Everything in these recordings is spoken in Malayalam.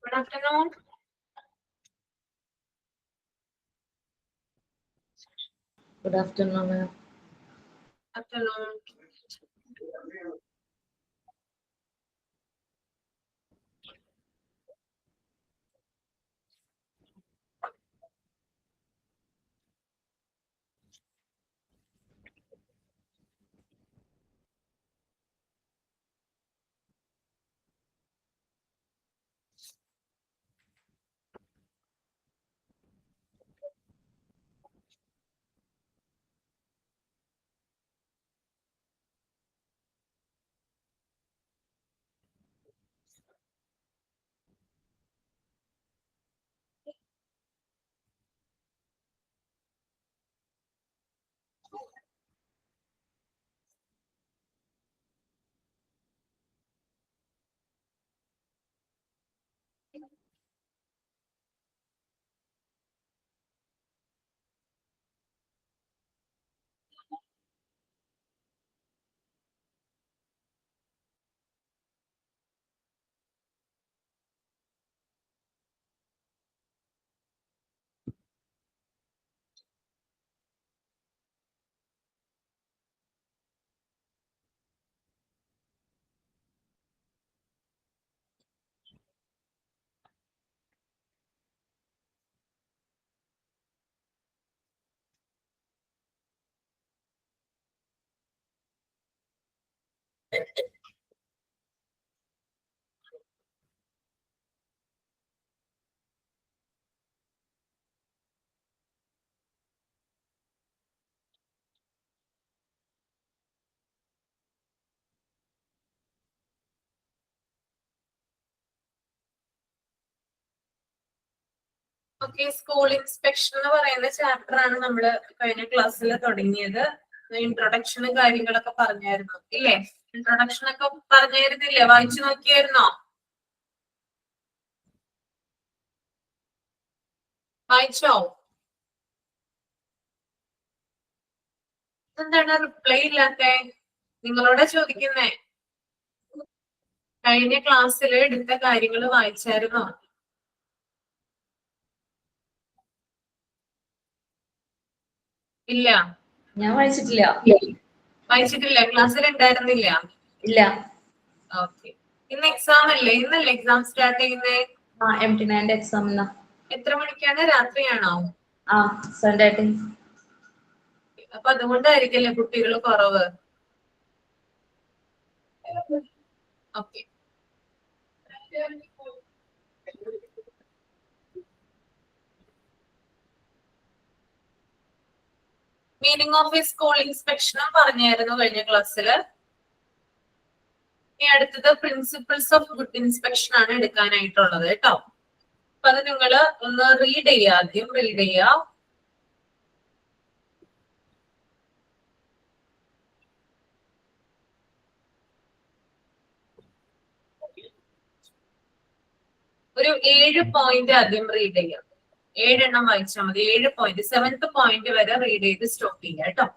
Good afternoon. Good afternoon, ma'am. Afternoon. Okay, school inspection എന്ന് പറയുന്ന ചാപ്റ്റർ ആണ് നമ്മൾ കഴിഞ്ഞ ക്ലാസ്സിൽ തുടങ്ങിയത്. ഇൻട്രൊഡക്ഷനും കാര്യങ്ങളൊക്കെ പറഞ്ഞായിരുന്നു ഇല്ലേ? ഇൻട്രൊഡക്ഷൻ ഒക്കെ പറഞ്ഞായിരുന്നില്ലേ? വായിച്ചു നോക്കിയായിരുന്നോ? വായിച്ചോ? എന്താണ് റിപ്ലൈ ഇല്ലാത്തെ? നിങ്ങളോടാ ചോദിക്കുന്നേ. കഴിഞ്ഞ ക്ലാസ്സിൽ എടുത്ത കാര്യങ്ങൾ വായിച്ചായിരുന്നോ? ഇല്ല, ഞാൻ വായിച്ചിട്ടില്ല. വായിച്ചിട്ടില്ല. ക്ലാസ്സിൽ ഉണ്ടായിരുന്നില്ല. ഇല്ല. ഓക്കെ, ഇന്ന് എക്സാം അല്ലേ? ഇന്നല്ലേ എക്സാം സ്റ്റാർട്ട് ചെയ്യുന്നേ? MT9 എക്സാം എന്നാ. എത്ര മണിക്കാണ്? രാത്രിയാണോ? സൺഡേ. അപ്പൊ അതുകൊണ്ടായിരിക്കല്ലേ കുട്ടികൾ കുറവ്. Okay, meaning of a school ഇൻസ്പെക്ഷനും പറഞ്ഞായിരുന്നു കഴിഞ്ഞ ക്ലാസ്സിൽ. ഇനി അടുത്തത് പ്രിൻസിപ്പിൾസ് ഓഫ് ഗുഡ് ഇൻസ്പെക്ഷൻ ആണ് എടുക്കാനായിട്ടുള്ളത് കേട്ടോ. അപ്പൊ അത് നിങ്ങൾ ഒന്ന് റീഡ് ചെയ്യുക. ആദ്യം റീഡ് ചെയ്യുക. ഒരു 7 പോയിന്റ് ആദ്യം റീഡ് ചെയ്യാം. 7 എണ്ണം വായിച്ചാൽ മതി. 7 പോയിന്റ്, 7th പോയിന്റ് വരെ റീഡ് ചെയ്ത് സ്റ്റോപ്പ് ചെയ്യാം കേട്ടോ.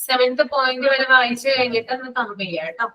7th പോയിന്റ് വരെ വായിച്ചു കഴിഞ്ഞിട്ട് ഒന്ന് കമ്പ് ചെയ്യാം കേട്ടോ.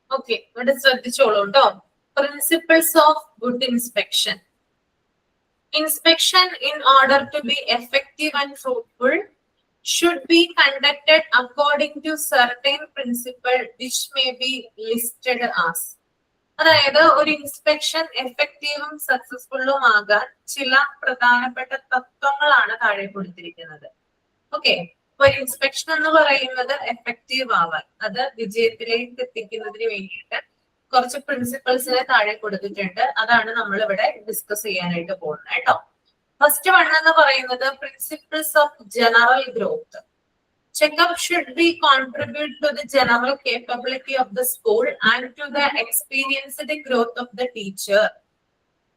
ഓക്കെ, ഇവിടെ ശ്രദ്ധിച്ചോളൂ കേട്ടോ. Principles of good inspection. Inspection, in order to be effective and fruitful, should be conducted according to certain principles which may be listed as. അതായത് ഒരു ഇൻസ്പെക്ഷൻ എഫക്റ്റീവും സക്സസ്ഫുള്ളും ആകാൻ ചില പ്രധാനപ്പെട്ട തത്വങ്ങളാണ് താഴെ കൊടുത്തിരിക്കുന്നത്. ഓക്കെ, ഒരു ഇൻസ്പെക്ഷൻ എന്ന് പറയുന്നത് എഫക്റ്റീവ് ആവാൻ, അത് വിജയത്തിലേക്ക് എത്തിക്കുന്നതിന് വേണ്ടിയിട്ട് കുറച്ച് പ്രിൻസിപ്പിൾസിനെ താഴെ കൊടുത്തിട്ടുണ്ട്. അതാണ് നമ്മൾ ഇവിടെ ഡിസ്കസ് ചെയ്യാനായിട്ട് പോകുന്നത് കേട്ടോ. ഫസ്റ്റ് വൺ എന്ന് പറയുന്നത് principles of general growth. Checkup should be contribute to the general capability of the school and to the experienced growth of the teacher.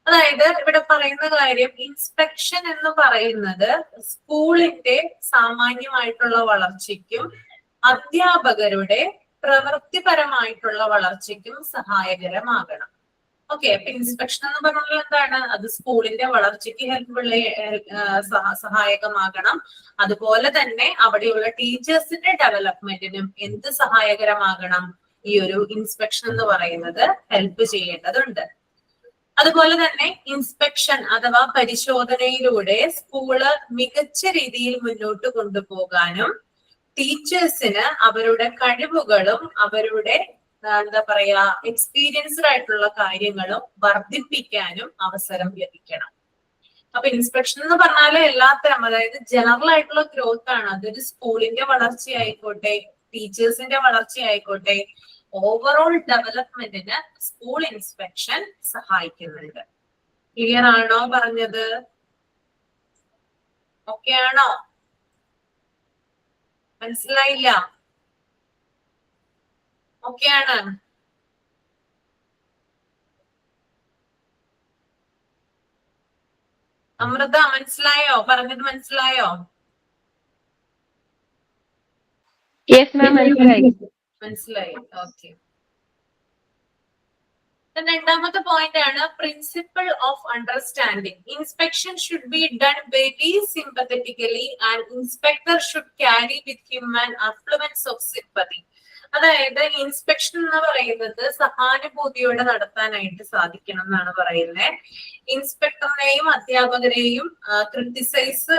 അതായത് ഇവിടെ പറയുന്ന കാര്യം, ഇൻസ്പെക്ഷൻ എന്ന് പറയുന്നത് സ്കൂളിന്റെ സാമാന്യമായിട്ടുള്ള വളർച്ചയ്ക്കും അധ്യാപകരുടെ പ്രവൃത്തിപരമായിട്ടുള്ള വളർച്ചയ്ക്കും സഹായകരമാകണം. ഓക്കെ, അപ്പൊ ഇൻസ്പെക്ഷൻ എന്ന് പറഞ്ഞാൽ എന്താണ്? അത് സ്കൂളിന്റെ വളർച്ചയ്ക്ക് സഹായകമാകണം. അതുപോലെ തന്നെ അവിടെയുള്ള ടീച്ചേഴ്സിന്റെ ഡെവലപ്മെന്റിനും എന്ത് സഹായകരമാകണം? ഈ ഒരു ഇൻസ്പെക്ഷൻ എന്ന് പറയുന്നത് ഹെൽപ്പ് ചെയ്യേണ്ടതുണ്ട്. അതുപോലെ തന്നെ ഇൻസ്പെക്ഷൻ അഥവാ പരിശോധനയിലൂടെ സ്കൂള് മികച്ച രീതിയിൽ മുന്നോട്ട് കൊണ്ടുപോകാനും ടീച്ചേഴ്സിന് അവരുടെ കഴിവുകളും അവരുടെ എന്താ പറയാ എക്സ്പീരിയൻസ്ഡ് ആയിട്ടുള്ള കാര്യങ്ങളും വർദ്ധിപ്പിക്കാനും അവസരം ലഭിക്കണം. അപ്പൊ ഇൻസ്പെക്ഷൻ എന്ന് പറഞ്ഞാൽ എല്ലാത്തരം, അതായത് ജനറൽ ആയിട്ടുള്ള ഗ്രോത്ത് ആണ്. അതൊരു സ്കൂളിന്റെ വളർച്ചയായിക്കോട്ടെ, ടീച്ചേഴ്സിന്റെ വളർച്ചയായിക്കോട്ടെ, ഓവറോൾ ഡെവലപ്മെന്റിന് സ്കൂൾ ഇൻസ്പെക്ഷൻ സഹായിക്കുന്നുണ്ട്. ക്ലിയർ ആണോ പറഞ്ഞത്? ഓക്കെ ആണോ? മനസ്സിലായില്ല? ഓക്കെ ആണ്? അമൃത മനസ്സിലായോ? പറഞ്ഞത് മനസ്സിലായോ? യെസ് മാം, മനസ്സിലായി. മനസ്സിലായി. ഓക്കെ. രണ്ടാമത്തെ പോയിന്റ് ആണ് principle of understanding. Inspection should be done very sympathetically and inspector should carry with him an affluence of sympathy. അതായത് ഇൻസ്പെക്ഷൻ എന്ന് പറയുന്നത് സഹാനുഭൂതിയോടെ നടത്താനായിട്ട് സാധിക്കണം എന്നാണ് പറയുന്നത്. ഇൻസ്പെക്ടറിനെയും അധ്യാപകരെയും ക്രിട്ടിസൈസ്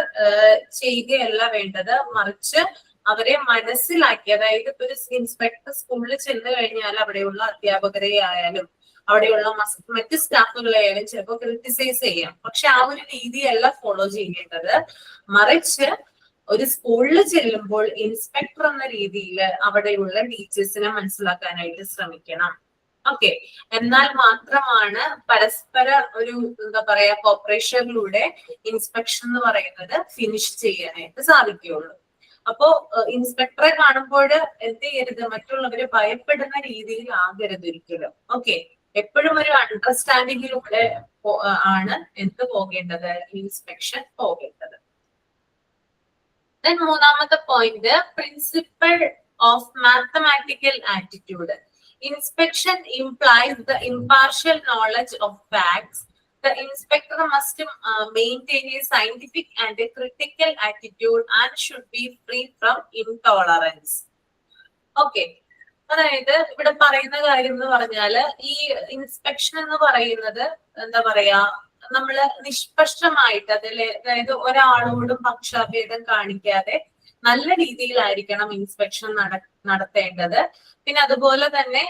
ചെയ്യുകയല്ല വേണ്ടത്, മറിച്ച് അവരെ മനസ്സിലാക്കി, അതായത് ഇപ്പൊ ഒരു ഇൻസ്പെക്ടർ സ്കൂളിൽ ചെന്ന് കഴിഞ്ഞാൽ അവിടെയുള്ള അധ്യാപകരെ ആയാലും അവിടെയുള്ള മറ്റ് സ്റ്റാഫുകളെ ആയാലും ചിലപ്പോൾ ക്രിട്ടിസൈസ് ചെയ്യാം. പക്ഷെ ആ ഒരു രീതിയല്ല ഫോളോ ചെയ്യേണ്ടത്, മറിച്ച് ഒരു സ്കൂളിൽ ചെല്ലുമ്പോൾ ഇൻസ്പെക്ടർ എന്ന രീതിയിൽ അവിടെയുള്ള ടീച്ചേഴ്സിനെ മനസ്സിലാക്കാനായിട്ട് ശ്രമിക്കണം. ഓക്കെ, എന്നാൽ മാത്രമാണ് പരസ്പര ഒരു എന്താ പറയാ കോപ്പറേഷനിലൂടെ ഇൻസ്പെക്ഷൻ എന്ന് പറയുന്നത് ഫിനിഷ് ചെയ്യാനായിട്ട് സാധിക്കുകയുള്ളൂ. അപ്പോ ഇൻസ്പെക്ടറെ കാണുമ്പോൾ എന്ത് ചെയ്യരുത്, മറ്റുള്ളവര് ഭയപ്പെടുന്ന രീതിയിൽ ആകരുത് ഒരിക്കലും. ഓക്കെ, എപ്പോഴും ഒരു അണ്ടർസ്റ്റാൻഡിങ്ങിലൂടെ ആണ് എന്ത് പോകേണ്ടത്, ഇൻസ്പെക്ഷൻ പോകേണ്ടത്. മൂന്നാമത്തെ point principle of mathematical attitude. Inspection implies the impartial knowledge of facts. The inspector must maintain a scientific and a critical attitude and should be free from intolerance. Okay. അതായത് ഇവിടെ പറയുന്ന കാര്യം എന്ന് പറഞ്ഞാല് ഈ ഇൻസ്പെക്ഷൻ എന്ന് പറയുന്നത് എന്താ പറയാ, നമ്മള് നിഷ്പക്ഷമായിട്ട് അതായത് ഒരാളോടും പക്ഷാഭേദം കാണിക്കാതെ നല്ല രീതിയിലായിരിക്കണം ഇൻസ്പെക്ഷൻ നടത്തേണ്ടത്. പിന്നെ അതുപോലെ തന്നെ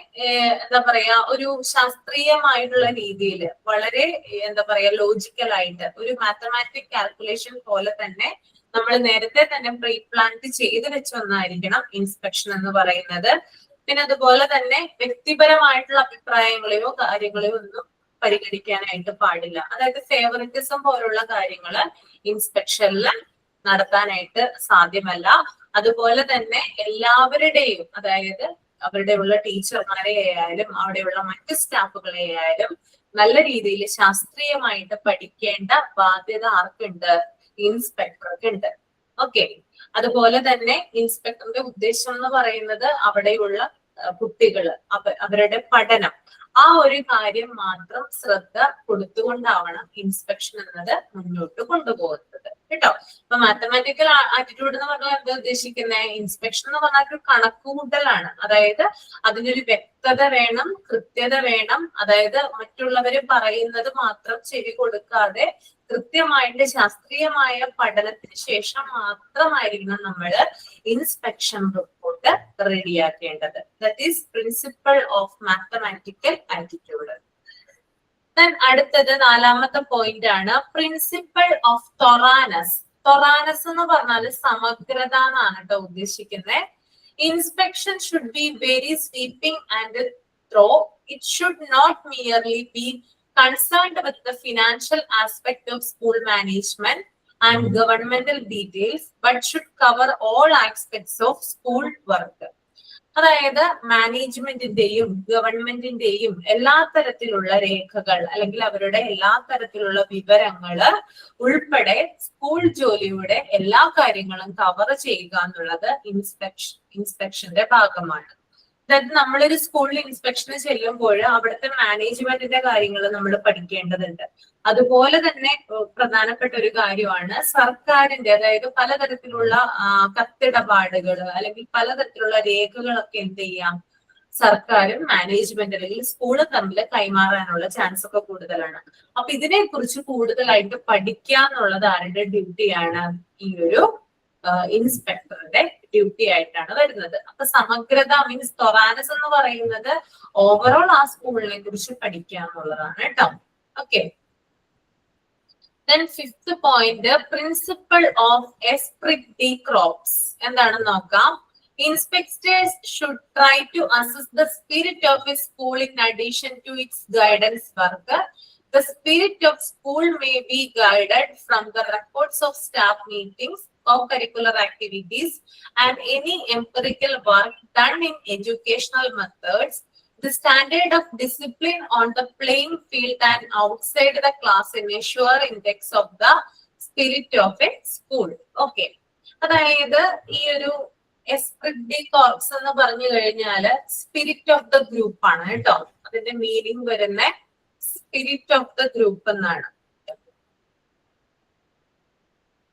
എന്താ പറയാ, ഒരു ശാസ്ത്രീയമായിട്ടുള്ള രീതിയിൽ വളരെ എന്താ പറയാ ലോജിക്കലായിട്ട് ഒരു മാത്തമാറ്റിക് കാൽക്കുലേഷൻ പോലെ തന്നെ നമ്മൾ നേരത്തെ തന്നെ പ്രീ പ്ലാന്റ് ചെയ്ത് വെച്ച ഒന്നായിരിക്കണം ഇൻസ്പെക്ഷൻ എന്ന് പറയുന്നത്. പിന്നെ അതുപോലെ തന്നെ വ്യക്തിപരമായിട്ടുള്ള അഭിപ്രായങ്ങളെയോ കാര്യങ്ങളെയോ ഒന്നും പരിഗണിക്കാനായിട്ട് പാടില്ല. അതായത് ഫേവറിറ്റിസം പോലുള്ള കാര്യങ്ങള് ഇൻസ്പെക്ഷനിൽ നടത്താനായിട്ട് സാധ്യമല്ല. അതുപോലെ തന്നെ എല്ലാവരുടെയും, അതായത് അവരുടെയുള്ള ടീച്ചർമാരെ ആയാലും അവിടെയുള്ള മറ്റ് സ്റ്റാഫുകളെ ആയാലും നല്ല രീതിയിൽ ശാസ്ത്രീയമായിട്ട് പഠിക്കേണ്ട ബാധ്യത ആർക്കുണ്ട്, ഇൻസ്പെക്ടർക്ക് ഉണ്ട്. ഓക്കെ, അതുപോലെ തന്നെ ഇൻസ്പെക്ടറിന്റെ ഉദ്ദേശം എന്ന് പറയുന്നത് അവിടെയുള്ള കുട്ടികള് അവരുടെ പഠനം, ആ ഒരു കാര്യം മാത്രം ശ്രദ്ധ കൊടുത്തുകൊണ്ടാവണം ഇൻസ്പെക്ഷൻ എന്നത് മുന്നോട്ട് കൊണ്ടുപോകുന്നത് കേട്ടോ. അപ്പൊ മാത്തമാറ്റിക്കൽ ആറ്റിറ്റ്യൂഡ് എന്ന് പറഞ്ഞാൽ എന്താ ഉദ്ദേശിക്കുന്നത്, ഇൻസ്പെക്ഷൻ എന്ന് പറഞ്ഞാൽ ഒരു കണക്കുകൂട്ടലാണ്. അതായത് അതിനൊരു വ്യക്തത വേണം, കൃത്യത വേണം. അതായത് മറ്റുള്ളവര് പറയുന്നത് മാത്രം ചെവി കൊടുക്കാതെ കൃത്യമായിട്ട് ശാസ്ത്രീയമായ പഠനത്തിന് ശേഷം മാത്രമായിരിക്കണം നമ്മൾ ഇൻസ്പെക്ഷൻ റിപ്പോർട്ട് റെഡിയാക്കേണ്ടത്. That is principle of mathematical attitude. അടുത്തത് നാലാമത്തെ പോയിന്റ് ആണ് പ്രിൻസിപ്പിൾ ഓഫ് തൊറാനസ്. തൊറാനസ് എന്ന് പറഞ്ഞാൽ സമഗ്രത എന്നാണ് കേട്ടോ ഉദ്ദേശിക്കുന്നത്. Inspection should be very sweeping and thorough. It should not merely be concerned with the financial aspect of school management and governmental details, but should cover all aspects of school work. അതായത് മാനേജ്മെന്റിന്റെയും ഗവൺമെന്റിന്റെയും എല്ലാ തരത്തിലുള്ള രേഖകൾ അല്ലെങ്കിൽ അവരുടെ എല്ലാ തരത്തിലുള്ള വിവരങ്ങള് ഉൾപ്പെടെ സ്കൂൾ ജോലിയുടെ എല്ലാ കാര്യങ്ങളും കവർ ചെയ്യുക എന്നുള്ളത് ഇൻസ്പെക്ഷന്റെ ഭാഗമാണ്. അതായത് നമ്മളൊരു സ്കൂളിൽ ഇൻസ്പെക്ഷന് ചെല്ലുമ്പോൾ അവിടുത്തെ മാനേജ്മെന്റിന്റെ കാര്യങ്ങൾ നമ്മൾ പഠിക്കേണ്ടതുണ്ട്. അതുപോലെ തന്നെ പ്രധാനപ്പെട്ട ഒരു കാര്യമാണ് സർക്കാരിന്റെ, അതായത് പലതരത്തിലുള്ള കത്തിടപാടുകൾ അല്ലെങ്കിൽ പലതരത്തിലുള്ള രേഖകളൊക്കെ എന്ത് ചെയ്യാം, സർക്കാരും മാനേജ്മെന്റ് അല്ലെങ്കിൽ സ്കൂള് തമ്മിൽ കൈമാറാനുള്ള ചാൻസ് ഒക്കെ കൂടുതലാണ്. അപ്പൊ ഇതിനെ കുറിച്ച് കൂടുതലായിട്ട് പഠിക്കുക എന്നുള്ളത് ആരുടെ ഡ്യൂട്ടിയാണ്, ഈ ഒരു ഇൻസ്പെക്ടറുടെ ഡ്യൂട്ടി ആയിട്ടാണ് വരുന്നത്. അപ്പൊ സമഗ്രത മീൻസ് തൊറാനസ് എന്ന് പറയുന്നത് ഓവറോൾ ആ സ്കൂളിനെ കുറിച്ച് പഠിക്കുക എന്നുള്ളതാണ് കേട്ടോ. Okay, fifth point principle of esprit D crops എന്താണെന്ന് നോക്കാം. Inspectors should try to assess the spirit of a school in addition to its guidance work. The spirit of school may be guided from the records of staff meetings, co-curricular activities, and any empirical work done in educational methods. The standard of discipline on the playing field and outside the class in a sure index of the spirit of a school. Okay. അതായത് ഈ ഒരു എസ്പിരിറ്റ് ഡി കോർപ്സ് എന്ന് പറഞ്ഞു കഴിഞ്ഞാല് സ്പിരിറ്റ് ഓഫ് ദ ഗ്രൂപ്പ് ആണ് കേട്ടോ. അതിന്റെ മീനിങ് വരുന്ന സ്പിരിറ്റ് ഓഫ് ദ ഗ്രൂപ്പ് എന്നാണ്.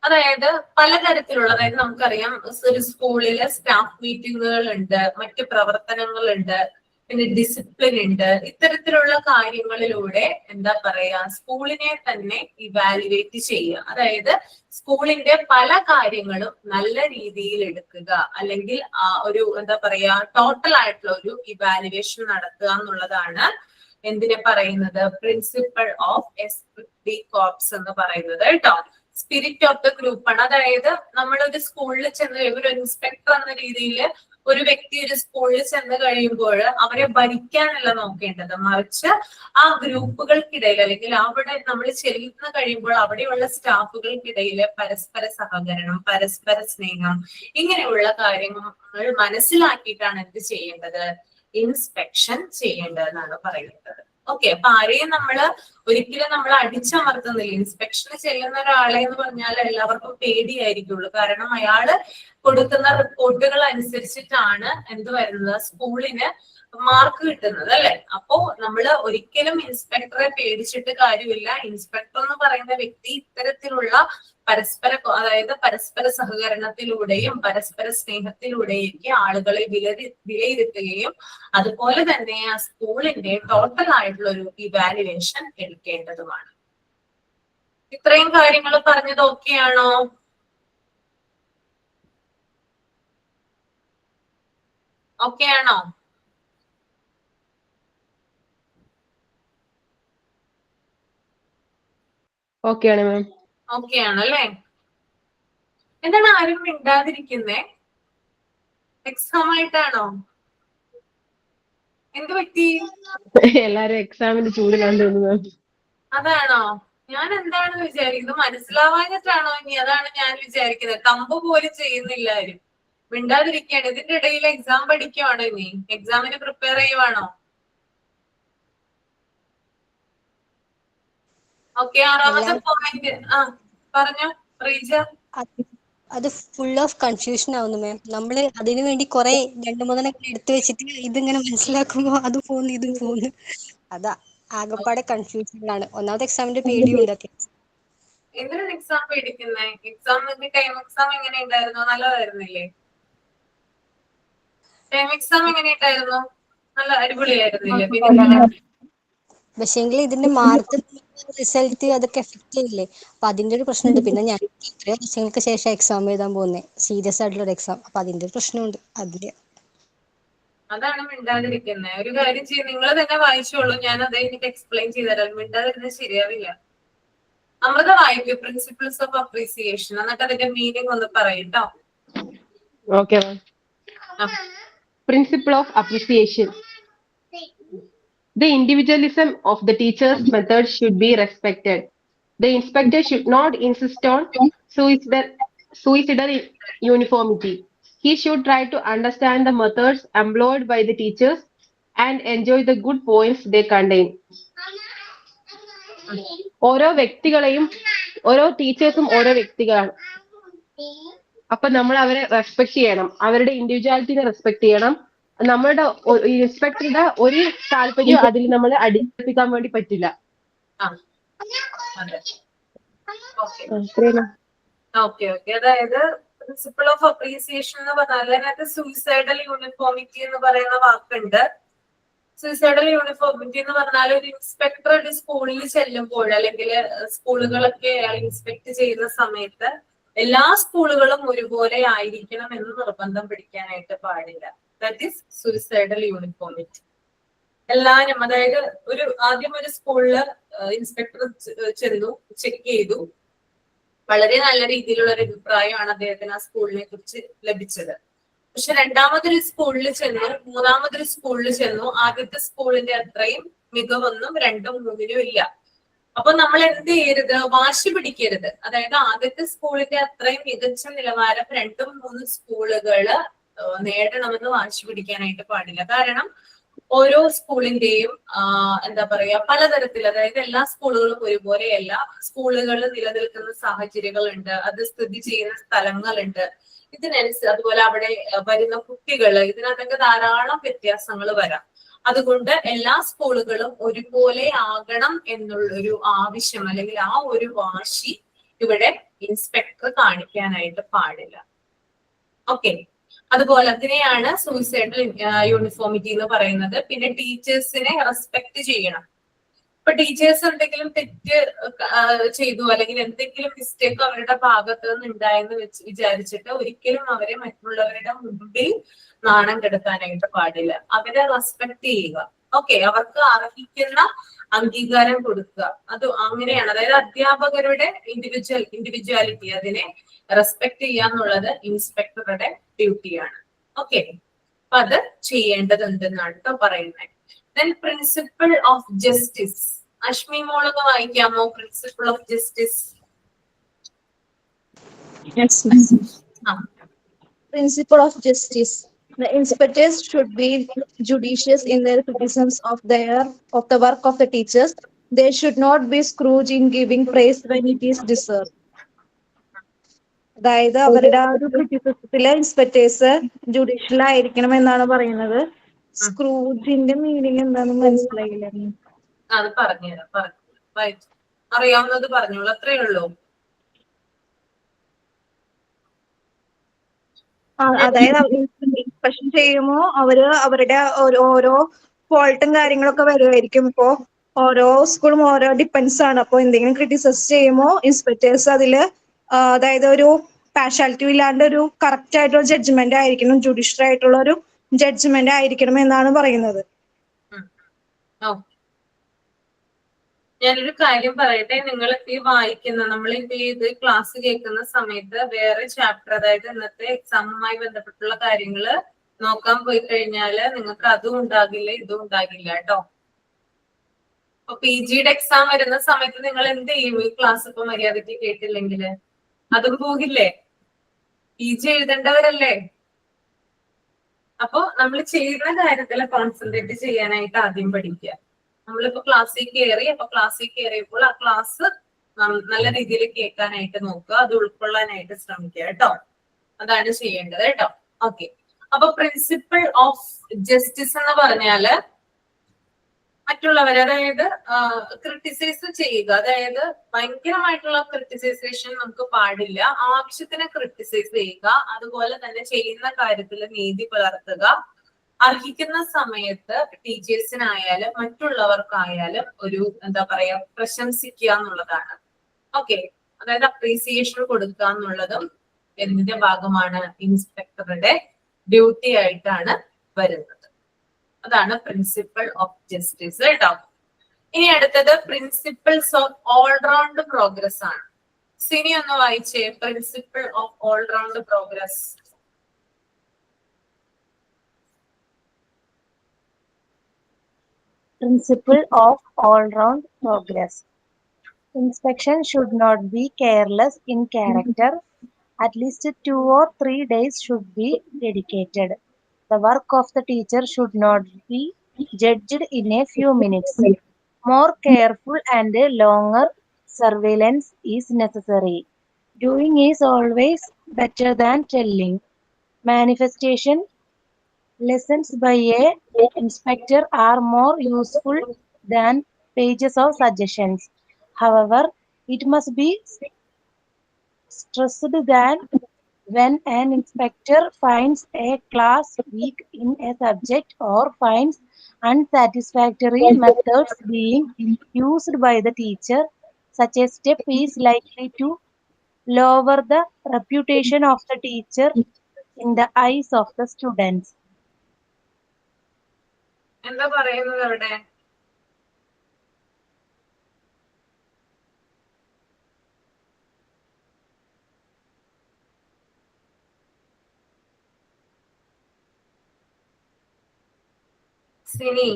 അതായത് പലതരത്തിലുള്ള, അതായത് നമുക്കറിയാം ഒരു സ്കൂളില് സ്റ്റാഫ് മീറ്റിങ്ങുകൾ ഉണ്ട്, മറ്റു പ്രവർത്തനങ്ങളുണ്ട്, പിന്നെ ഡിസിപ്ലിൻ ഉണ്ട്. ഇത്തരത്തിലുള്ള കാര്യങ്ങളിലൂടെ എന്താ പറയാ, സ്കൂളിനെ തന്നെ ഇവാലുവേറ്റ് ചെയ്യുക. അതായത് സ്കൂളിന്റെ പല കാര്യങ്ങളും നല്ല രീതിയിൽ എടുക്കുക, അല്ലെങ്കിൽ ഒരു എന്താ പറയാ ടോട്ടൽ ആയിട്ടുള്ള ഒരു ഇവാലുവേഷൻ നടത്തുക എന്നുള്ളതാണ് എന്തിനെ പറയുന്നത്, principle of esprit de corps എന്ന് പറയുന്നത് കേട്ടോ. സ്പിരിറ്റ് ഓഫ് ദ ഗ്രൂപ്പ് ആണ്. അതായത് നമ്മളൊരു സ്കൂളിൽ ചെന്ന് ഒരു ഇൻസ്പെക്ടർ എന്ന രീതിയിൽ ഒരു വ്യക്തി ഒരു സ്കൂളിൽ ചെന്ന് കഴിയുമ്പോൾ അവരെ ഭരിക്കാനല്ല നോക്കേണ്ടത്, മറിച്ച് ആ ഗ്രൂപ്പുകൾക്കിടയിൽ അല്ലെങ്കിൽ അവിടെ നമ്മൾ ചെല്ലുന്ന കഴിയുമ്പോൾ അവിടെയുള്ള സ്റ്റാഫുകൾക്കിടയിൽ പരസ്പര സഹകരണം, പരസ്പര സ്നേഹം, ഇങ്ങനെയുള്ള കാര്യങ്ങൾ മനസ്സിലാക്കിയിട്ടാണ് എന്ത് ചെയ്യേണ്ടത്, ഇൻസ്പെക്ഷൻ ചെയ്യേണ്ടതെന്നാണ് പറയുന്നത്. ഓക്കെ. അപ്പൊ ആരെയും ഒരിക്കലും നമ്മൾ അടിച്ചമർത്തുന്നില്ല. ഇൻസ്പെക്ഷന് ചെയ്യുന്ന ഒരാളെ എന്ന് പറഞ്ഞാൽ എല്ലാവർക്കും പേടിയായിരിക്കുള്ളൂ. കാരണം അയാള് കൊടുക്കുന്ന റിപ്പോർട്ടുകൾ അനുസരിച്ചിട്ടാണ് എന്ത് വരുന്നത്, സ്കൂളിന് മാർക്ക് കിട്ടുന്നത് അല്ലെ. അപ്പോ നമ്മള് ഒരിക്കലും ഇൻസ്പെക്ടറെ പേടിച്ചിട്ട് കാര്യമില്ല. ഇൻസ്പെക്ടർ എന്ന് പറയുന്ന വ്യക്തി ഇത്തരത്തിലുള്ള അതായത് പരസ്പര സഹകരണത്തിലൂടെയും പരസ്പര സ്നേഹത്തിലൂടെയൊക്കെ ആളുകളെ വിലയിരുത്തുകയും അതുപോലെ തന്നെ ആ സ്കൂളിന്റെ ടോട്ടൽ ആയിട്ടുള്ള ഒരു ഇവാലുവേഷൻ എടുക്കേണ്ടതുമാണ്. ഇത്രയും കാര്യങ്ങൾ പറഞ്ഞത് ഓക്കെയാണോ? ഓക്കെയാണോ? ഓക്കെയാണ് മാം. ഓക്കെ ആണല്ലേ? എന്താണ് ആരും മിണ്ടാതിരിക്കുന്നേ? എക്സാം ആയിട്ടാണോ? എന്ത് പറ്റി? എല്ലാരും എക്സാമിന്റെ ചൂടിലാന്ന് തോന്നുന്നു. അതാണോ? ഞാൻ എന്താണെന്ന് വിചാരിക്കുന്നത്, മനസ്സിലാവാഞ്ഞിട്ടാണോ ഇനി? അതാണ് ഞാൻ വിചാരിക്കുന്നത്. തമ്പ് പോലും ചെയ്യുന്നില്ല ആരും, മിണ്ടാതിരിക്കുകയാണ്. ഇതിന്റെ ഇടയിൽ എക്സാം പഠിക്കുവാണോ? ഇനി എക്സാമിന് പ്രിപ്പയർ ചെയ്യുവാണോ? ഓക്കെ. ആറാമത്തെ പോയിന്റ് പറഞ്ഞോ റീജ. അത് ഫുൾ ഓഫ് കൺഫ്യൂഷൻ ആവുന്നു മാം. നമ്മള് അതിനു വേണ്ടി കുറെ 2-3 എടുത്തു വെച്ചിട്ട് ഇതിങ്ങനെ മനസ്സിലാക്കുമ്പോ അത് പോകുന്നു ഇത് പോകുന്നു. അതാ ആകെപ്പാടെ കൺഫ്യൂഷനിലാണ്. ഒന്നാമത്തെ എക്സാമിന്റെ പേടിയുണ്ട്. എന്തിനാണ് എക്സാം പേടിക്കുന്നേ? എക്സാം ടൈം എക്സാം എങ്ങനെ ഉണ്ടായിരുന്നു? നല്ലതായിരുന്നില്ലേ? ടൈം എക്സാം എങ്ങനെ ഉണ്ടായിരുന്നു? നല്ല അടിപൊളിയായിരുന്നില്ലേ? പിന്നെ പക്ഷേങ്കിൽ ഇതിന്റെ മാർക്ക് റിസൾട്ട് അതൊക്കെ എഫക്ട് ചെയ്യില്ലേ? അപ്പൊ അതിന്റെ ഒരു പ്രശ്നമുണ്ട്. പിന്നെ ഞാൻ ഇത്രയും വർഷങ്ങൾക്ക് ശേഷം എക്സാം എഴുതാൻ പോകുന്നത്, സീരിയസ് ആയിട്ടുള്ള ഒരു എക്സാം. അപ്പൊ അതിന്റെ ഒരു പ്രശ്നമുണ്ട് അതില്. അതാണ് മിണ്ടാതിരിക്കുന്നത്. ഒരു കാര്യം ചെയ്യും, നിങ്ങൾ തന്നെ വായിച്ചോളൂ, ഞാൻ അത് എനിക്ക് എക്സ്പ്ലെയിൻ ചെയ്തുതരാം. മിണ്ടാതിരുന്നത് ശരിയാവില്ല. അമൃത വായിക്കൂ പ്രിൻസിപ്പിൾസ് ഓഫ് അപ്രീസിയേഷൻ, എന്നിട്ട് അതിന്റെ മീനിങ് ഒന്ന് പറയട്ടോ. Okay ma'am. Principle of appreciation. The individualism of the teacher's method should be respected. The inspector should not insist on suicidal uniformity. He should try to understand the methods employed by the teachers and enjoy the good points they contain. ഓരോ വ്യക്തികളെയും, ഓരോ ടീച്ചേഴ്സും ഓരോ വ്യക്തികളാണ്. അപ്പൊ നമ്മൾ അവരെ റെസ്പെക്ട് ചെയ്യണം, അവരുടെ ഇൻഡിവിജ്വാലിറ്റിനെ റെസ്പെക്ട് ചെയ്യണം. നമ്മളുടെ ഇൻസ്പെക്ടറുടെ ഒരു താല്പര്യം അതിൽ നമ്മൾ അടിപ്പിക്കാൻ വേണ്ടി പറ്റില്ല. Okay okay. അതായത് പ്രിൻസിപ്പിൾ ഓഫ് അപ്രീസിയേഷൻ എന്ന് പറഞ്ഞാൽ അതിനകത്ത് സൂയിസൈഡൽ യൂണിഫോമിറ്റി എന്ന് പറയുന്ന വാക്കുണ്ട്. സൂയിസൈഡൽ യൂണിഫോമിറ്റി എന്ന് പറഞ്ഞാൽ ഒരു ഇൻസ്പെക്ടർ ഒരു സ്കൂളിൽ ചെല്ലുമ്പോൾ അല്ലെങ്കിൽ സ്കൂളുകളൊക്കെ ഇൻസ്പെക്ട് ചെയ്യുന്ന സമയത്ത് എല്ലാ സ്കൂളുകളും ഒരുപോലെ ആയിരിക്കണം എന്ന് നിർബന്ധം പിടിക്കാനായിട്ട് പാടില്ല. That is suicidal uniformity. എല്ലാവരും, അതായത് ആദ്യം ഒരു സ്കൂളില് ഇൻസ്പെക്ടർ ചെന്നു, ചെക്ക് ചെയ്തു, വളരെ നല്ല രീതിയിലുള്ള ഒരു അഭിപ്രായമാണ് അദ്ദേഹത്തിന് ആ സ്കൂളിനെ കുറിച്ച് ലഭിച്ചത്. പക്ഷെ രണ്ടാമതൊരു സ്കൂളിൽ ചെന്നു, മൂന്നാമതൊരു സ്കൂളിൽ ചെന്നു, ആദ്യത്തെ സ്കൂളിന്റെ അത്രയും മികവൊന്നും 2-3 ഇല്ല. അപ്പൊ നമ്മൾ എന്ത് ചെയ്യരുത്, വാശി പിടിക്കരുത്. അതായത് ആദ്യത്തെ സ്കൂളിന്റെ അത്രയും മികച്ച നിലവാരം 2-3 സ്കൂളുകള് നേടണമെന്ന് വാശി പിടിക്കാനായിട്ട് പാടില്ല. കാരണം ഓരോ സ്കൂളിന്റെയും എന്താ പറയാ പലതരത്തിൽ, അതായത് എല്ലാ സ്കൂളുകളും ഒരുപോലെയല്ല. സ്കൂളുകളിൽ നിലനിൽക്കുന്ന സാഹചര്യങ്ങളുണ്ട്, അത് സ്ഥിതി ചെയ്യുന്ന സ്ഥലങ്ങളുണ്ട്, അതുപോലെ അവിടെ വരുന്ന കുട്ടികള്, ഇതിനകത്തൊക്കെ ധാരാളം വ്യത്യാസങ്ങൾ വരാം. അതുകൊണ്ട് എല്ലാ സ്കൂളുകളും ഒരുപോലെ ആകണം എന്നുള്ളൊരു ആവശ്യം അല്ലെങ്കിൽ ആ ഒരു വാശി ഇവിടെ ഇൻസ്പെക്ടർ കാണിക്കാനായിട്ട് പാടില്ല. ഓക്കെ, അതുപോലെ അതിനെയാണ് സൂയിസൈഡൽ യൂണിഫോമിറ്റി എന്ന് പറയുന്നത്. പിന്നെ ടീച്ചേഴ്സിനെ റെസ്പെക്ട് ചെയ്യണം. ഇപ്പൊ ടീച്ചേഴ്സ് എന്തെങ്കിലും തെറ്റ് ചെയ്തു അല്ലെങ്കിൽ എന്തെങ്കിലും മിസ്റ്റേക്ക് അവരുടെ ഭാഗത്ത് നിന്ന് ഉണ്ടായെന്ന് വിചാരിച്ചിട്ട് ഒരിക്കലും അവരെ മറ്റുള്ളവരുടെ മുമ്പിൽ നാണം കെടുത്താനായിട്ട് പാടില്ല. അവരെ റെസ്പെക്ട് ചെയ്യുക. ഓക്കെ, അവർക്ക് അർഹിക്കുന്ന അംഗീകാരം കൊടുക്കുക. അത് അങ്ങനെയാണ്. അതായത് അധ്യാപകരുടെ ഇൻഡിവിജ്വാലിറ്റി, അതിനെ റെസ്പെക്ട് ചെയ്യാന്നുള്ളത് ഇൻസ്പെക്ടറുടെ ഡ്യൂട്ടിയാണ്. ഓക്കെ, അപ്പൊ അത് ചെയ്യേണ്ടത് എന്തെന്നാണ് കേട്ടോ പറയുന്നത്. Then principle of justice. Ashmi മോളൊക്കെ വായിക്കാമോ principle of justice? Yes, ma'am. Principle of justice. The inspectors should be judicious in their criticisms of the work of the teachers. They should not be Scrooge in giving praise when it is deserved. അതായത് അവരുടെ ആ ഒരു ക്രിറ്റിസിസത്തിലെ ഇൻസ്പെക്ടേഴ്സ് ജുഡീഷ്യൽ ആയിരിക്കണം എന്നാണ് പറയുന്നത്. സ്ക്രൂജിന്റെ മീനിങ് എന്താണെന്ന് മനസ്സിലായില്ല. അത് പറഞ്ഞുതരാം. അറിയാവുന്നത് പറഞ്ഞോളൂ, അത്രേ ഉള്ളൂ. അതായത് ഇൻസ്പെക്ഷൻ ചെയ്യുമ്പോൾ അവരുടെ ഓരോ ഫോൾട്ടും കാര്യങ്ങളൊക്കെ വരുമായിരിക്കും. ഇപ്പോ ഓരോ സ്കൂളും ഓരോ ഡിപ്പെൻസ് ആണ്. അപ്പോൾ എന്തെങ്കിലും ക്രിറ്റിസൈസ് ചെയ്യുമ്പോൾ ഇൻസ്പെക്ടേഴ്സ് അതില് അതായത് ഒരു പാർഷ്യാലിറ്റി ഇല്ലാണ്ട് ഒരു കറക്റ്റ് ആയിട്ടുള്ള ജഡ്ജ്മെന്റ് ആയിരിക്കണം, ജുഡീഷ്യൽ ആയിട്ടുള്ള ഒരു ജഡ്ജ്മെന്റ് ആയിരിക്കണം എന്നാണ് പറയുന്നത്. ഞാനൊരു കാര്യം പറയട്ടെ, നിങ്ങൾ ഈ വായിക്കുന്ന നമ്മൾ ഇത് ക്ലാസ് കേൾക്കുന്ന സമയത്ത് വേറെ ചാപ്റ്റർ, അതായത് ഇന്നത്തെ എക്സാമുമായി ബന്ധപ്പെട്ടുള്ള കാര്യങ്ങള് നോക്കാൻ പോയി കഴിഞ്ഞാല് നിങ്ങൾക്ക് അതും ഉണ്ടാകില്ല ഇതും ഉണ്ടാകില്ല കേട്ടോ. അപ്പൊ PGയുടെ എക്സാം വരുന്ന സമയത്ത് നിങ്ങൾ എന്ത് ചെയ്യും? ഈ ക്ലാസ് ഇപ്പൊ മര്യാദയ്ക്ക് കേട്ടില്ലെങ്കിൽ അതും പോകില്ലേ? PG എഴുതേണ്ടവരല്ലേ? അപ്പൊ നമ്മൾ ചെയ്യുന്ന കാര്യത്തിൽ കോൺസെൻട്രേറ്റ് ചെയ്യാനായിട്ട് ആദ്യം പഠിക്കുക. നമ്മളിപ്പോ ക്ലാസ്സിൽ കയറി, അപ്പൊ ക്ലാസ്സിൽ കയറിയപ്പോൾ ആ ക്ലാസ് നല്ല രീതിയിൽ കേൾക്കാനായിട്ട് നോക്കുക, അത് ഉൾക്കൊള്ളാനായിട്ട് ശ്രമിക്കുക കേട്ടോ. അതാണ് ചെയ്യേണ്ടത് കേട്ടോ. ഓക്കെ, അപ്പൊ പ്രിൻസിപ്പിൾ ഓഫ് ജസ്റ്റിസ് എന്ന് പറഞ്ഞാല് മറ്റുള്ളവരെ, അതായത് ക്രിട്ടിസൈസ് ചെയ്യുക. അതായത് ഭയങ്കരമായിട്ടുള്ള ക്രിട്ടിസൈസേഷൻ നമുക്ക് പാടില്ല. ആവശ്യത്തിന് ക്രിട്ടിസൈസ് ചെയ്യുക. അതുപോലെ തന്നെ ചെയ്യുന്ന കാര്യത്തിൽ നീതി പുലർത്തുക. അർഹിക്കുന്ന സമയത്ത് ടീച്ചേഴ്സിനായാലും മറ്റുള്ളവർക്കായാലും ഒരു എന്താ പറയാ പ്രശംസിക്കുക എന്നുള്ളതാണ്. ഓക്കെ, അതായത് അപ്രീസിയേഷൻ കൊടുക്കുക എന്നുള്ളതും എന്തിന്റെ ഭാഗമാണ്? ഇൻസ്പെക്ടറുടെ ഡ്യൂട്ടി ആയിട്ടാണ് വരുന്നത്. അതാണ് പ്രിൻസിപ്പിൾ ഓഫ് ജസ്റ്റിസ് കേട്ടോ. ഇനി അടുത്തത് പ്രിൻസിപ്പിൾസ് ഓഫ് ഓൾറൗണ്ട് പ്രോഗ്രസ് ആണ്. സിനി ഒന്ന് വായിച്ചേ, principle of all-round progress. Principle of all-round progress. Inspection should not be careless in character. At least 2 or 3 days should be dedicated. The work of the teacher should not be judged in a few minutes. More careful and longer surveillance is necessary. Doing is always better than telling. Manifestation lessons by a inspector are more useful than pages of suggestions. However, it must be stressed that when an inspector finds a class weak in a subject or finds unsatisfactory methods being used by the teacher, such a step is likely to lower the reputation of the teacher in the eyes of the students. എന്താ പറയുന്നത് അവിടെ? സിനി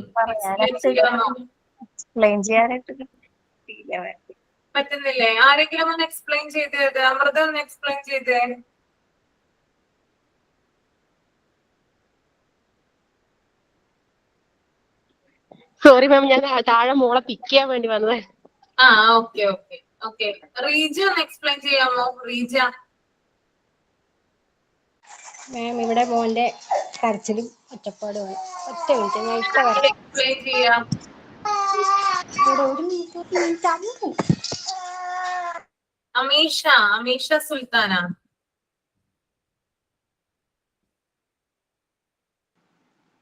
എക്സ്പ്ലെയിൻ ചെയ്യാനായിട്ട് പറ്റുന്നില്ലേ? ആരെങ്കിലും ഒന്ന് എക്സ്പ്ലെയിൻ ചെയ്തത്? അമൃത ഒന്ന് എക്സ്പ്ലെയിൻ ചെയ്തേ. സോറി മാം, ഞാൻ താഴെ മോളെ പിക്ക് ചെയ്യാൻ വേണ്ടി വന്നത്. ആ ഓക്കെ ഓക്കെ ഓക്കെ. റീജ ഒന്ന് എക്സ്പ്ലെയിൻ ചെയ്യാമോ? റീജ. മാം ഇവിടെ മോന്റെ കരച്ചിലും ഒറ്റപ്പാടുമാണ്. ഒറ്റ മിനിറ്റ് ഞാൻ ഇപ്പൊ വരാം. എക്സ്പ്ലെയിൻ ചെയ്യാം. ഇവിടെ ഒരു മിനിറ്റ് അമീഷ, അമീഷ സുൽത്താന.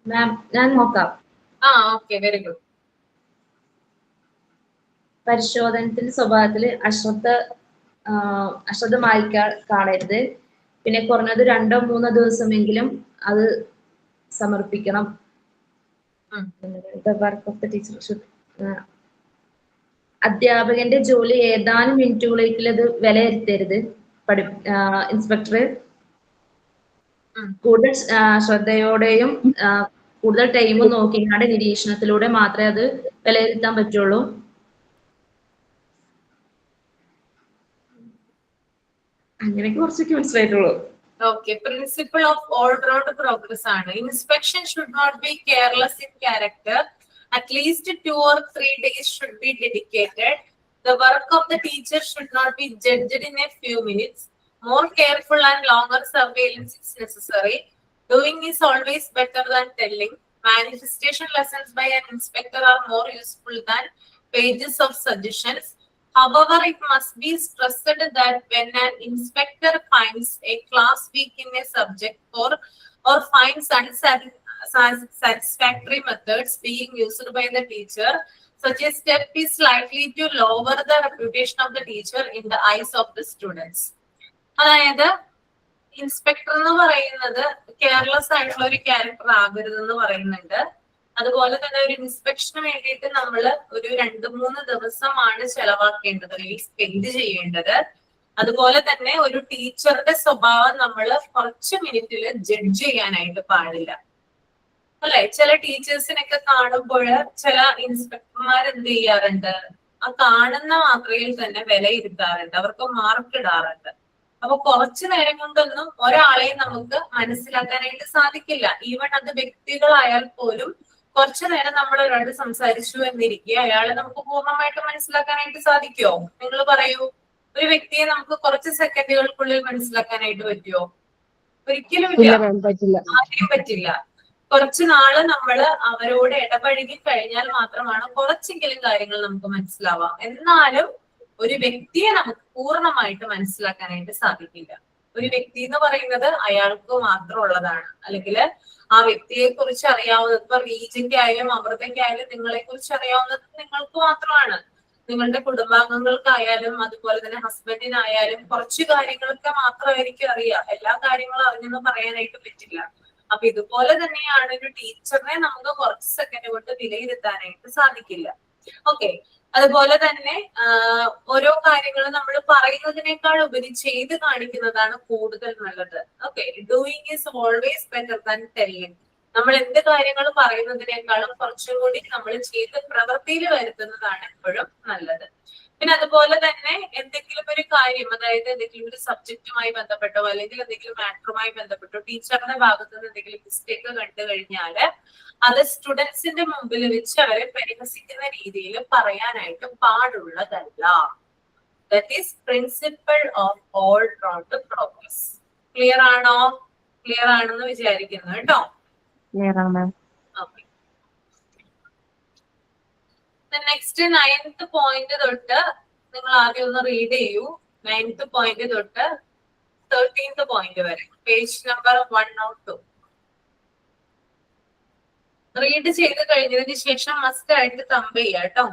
മാം ഞാൻ നോക്കാം. ആ ഓക്കെ, വെരി ഗുഡ്. പരിശോധനത്തിന്റെ സ്വഭാവത്തിൽ അശ്രദ്ധമായി കാണരുത്. പിന്നെ കുറഞ്ഞത് 2-3 ദിവസമെങ്കിലും അത് സമർപ്പിക്കണം. Work of the teacher. അധ്യാപകന്റെ ജോലി ഏതാനും മിനിറ്റുകളിൽ അത് വിലയിരുത്തരുത്. ഇൻസ്പെക്ടർ കൂടുതൽ ശ്രദ്ധയോടെയും കൂടുതൽ ടൈമും നോക്കിക്കാണ്ട് നിരീക്ഷണത്തിലൂടെ മാത്രമേ അത് വിലയിരുത്താൻ പറ്റുള്ളൂ. അങ്ങനെയൊക്കെ കുറച്ചൊക്കെ മനസ്സിലായിട്ടുള്ളൂ. Okay, principle of all-round progress ആണ്. Inspection should not be careless in character. At least 2 or 3 days should be dedicated. The work of the teacher should not be judged in a few minutes. More careful and longer surveillance is necessary. Doing is always better than telling. Manifestation lessons by an inspector are more useful than pages of suggestions. However, it must be stressed that when an inspector finds a class weak in a subject or finds unsatisfactory methods being used by the teacher, such a step is likely to lower the reputation of the teacher in the eyes of the students. അതായത് ഇൻസ്പെക്ടർ എന്ന് പറയുന്നത് കെയർലെസ് ആയിട്ടുള്ള ഒരു ക്യാരക്ടർ ആകരുതെന്ന് പറയുന്നുണ്ട്. അതുപോലെ തന്നെ ഒരു ഇൻസ്പെക്ഷന് വേണ്ടിയിട്ട് നമ്മൾ ഒരു 2-3 ദിവസമാണ് ചെലവാക്കേണ്ടത്, അല്ലെങ്കിൽ സ്പെൻഡ് ചെയ്യേണ്ടത്. അതുപോലെ തന്നെ ഒരു ടീച്ചറുടെ സ്വഭാവം നമ്മൾ കുറച്ച് മിനിറ്റിൽ ജഡ്ജ് ചെയ്യാനായിട്ട് പാടില്ല, അല്ലെ? ചില ടീച്ചേഴ്സിനൊക്കെ കാണുമ്പോൾ ചില ഇൻസ്പെക്ടർമാർ എന്ത് ചെയ്യാറുണ്ട്, ആ കാണുന്ന മാത്രയിൽ തന്നെ വിലയിരുത്താറുണ്ട്, അവർക്ക് മാർക്ക് ഇടാറുണ്ട്. അപ്പൊ കുറച്ചു നേരം കൊണ്ടൊന്നും ഒരാളെയും നമുക്ക് മനസ്സിലാക്കാനായിട്ട് സാധിക്കില്ല. ഈവൻ അത് വ്യക്തികളായാൽ പോലും കുറച്ചു നേരം നമ്മൾ ഒരാളോട് സംസാരിച്ചു എന്നിരിക്കുക, അയാളെ നമുക്ക് പൂർണ്ണമായിട്ട് മനസ്സിലാക്കാനായിട്ട് സാധിക്കുമോ? നിങ്ങൾ പറയൂ. ഒരു വ്യക്തിയെ നമുക്ക് കുറച്ച് സെക്കൻഡുകൾക്കുള്ളിൽ മനസ്സിലാക്കാനായിട്ട് പറ്റുമോ? ഒരിക്കലും ഇല്ല, ആരെയും പറ്റില്ല. കുറച്ചു നാള് നമ്മൾ അവരോട് ഇടപഴകി കഴിഞ്ഞാൽ മാത്രമാണ് കുറച്ചെങ്കിലും കാര്യങ്ങൾ നമുക്ക് മനസ്സിലാവാം. എന്നാലും ഒരു വ്യക്തിയെ നമുക്ക് പൂർണ്ണമായിട്ട് മനസ്സിലാക്കാനായിട്ട് സാധിക്കില്ല. ഒരു വ്യക്തി എന്ന് പറയുന്നത് അയാൾക്ക് മാത്രം ഉള്ളതാണ്, അല്ലെങ്കിൽ ആ വ്യക്തിയെ കുറിച്ച് അറിയാവുന്നത്, ഇപ്പൊ റീജിന്റെ ആയാലും അമൃതയ്ക്ക് ആയാലും നിങ്ങളെ കുറിച്ച് അറിയാവുന്നത് നിങ്ങൾക്ക് മാത്രമാണ്. നിങ്ങളുടെ കുടുംബാംഗങ്ങൾക്കായാലും അതുപോലെ തന്നെ ഹസ്ബൻഡിനായാലും കുറച്ച് കാര്യങ്ങളൊക്കെ മാത്രമായിരിക്കും അറിയാം. എല്ലാ കാര്യങ്ങളും അറിഞ്ഞെന്ന് പറയാനായിട്ട് പറ്റില്ല. അപ്പൊ ഇതുപോലെ തന്നെയാണ് ഒരു ടീച്ചറിനെ നമുക്ക് കുറച്ച് സെക്കൻഡ് കൊണ്ട് വിലയിരുത്താനായിട്ട് സാധിക്കില്ല. ഓക്കെ, അതുപോലെ തന്നെ ഓരോ കാര്യങ്ങളും നമ്മൾ പറയുന്നതിനേക്കാൾ ഉപരി ചെയ്ത് കാണിക്കുന്നതാണ് കൂടുതൽ നല്ലത്. Okay, doing is always better than telling. നമ്മൾ എന്ത് കാര്യങ്ങൾ പറയുന്നതിനേക്കാളും കുറച്ചും കൂടി നമ്മൾ ചെയ്ത് പ്രവൃത്തിയിൽ വരുത്തുന്നതാണ് എപ്പോഴും നല്ലത്. പിന്നെ അതുപോലെ തന്നെ എന്തെങ്കിലും ഒരു കാര്യം, അതായത് എന്തെങ്കിലും ഒരു സബ്ജക്റ്റുമായി ബന്ധപ്പെട്ടോ അല്ലെങ്കിൽ എന്തെങ്കിലും മാറ്ററുമായി ബന്ധപ്പെട്ടോ ടീച്ചറുടെ ഭാഗത്ത് നിന്ന് എന്തെങ്കിലും മിസ്റ്റേക്ക് കണ്ടു കഴിഞ്ഞാൽ അത് സ്റ്റുഡൻസിന്റെ മുമ്പിൽ വെച്ച് അവരെ പരിഹസിക്കുന്ന രീതിയിൽ പറയാനായിട്ട് പാടുള്ളതല്ല. That is principle of all round progress. Clear ആണോ? ക്ലിയർ ആണെന്ന് വിചാരിക്കുന്നു കേട്ടോ. നെക്സ്റ്റ് 9th പോയിന്റ് തൊട്ട് നിങ്ങൾ ആദ്യം ഒന്ന് റീഡ് ചെയ്യൂ. 9th പോയിന്റ് തൊട്ട് 13th പോയിന്റ് വരെ, പേജ് നമ്പർ 102. റീഡ് ചെയ്ത് കഴിഞ്ഞതിന് ശേഷം മസ്റ്റ് ആയിട്ട് തമ്പ് ചെയ്യാം കേട്ടോ.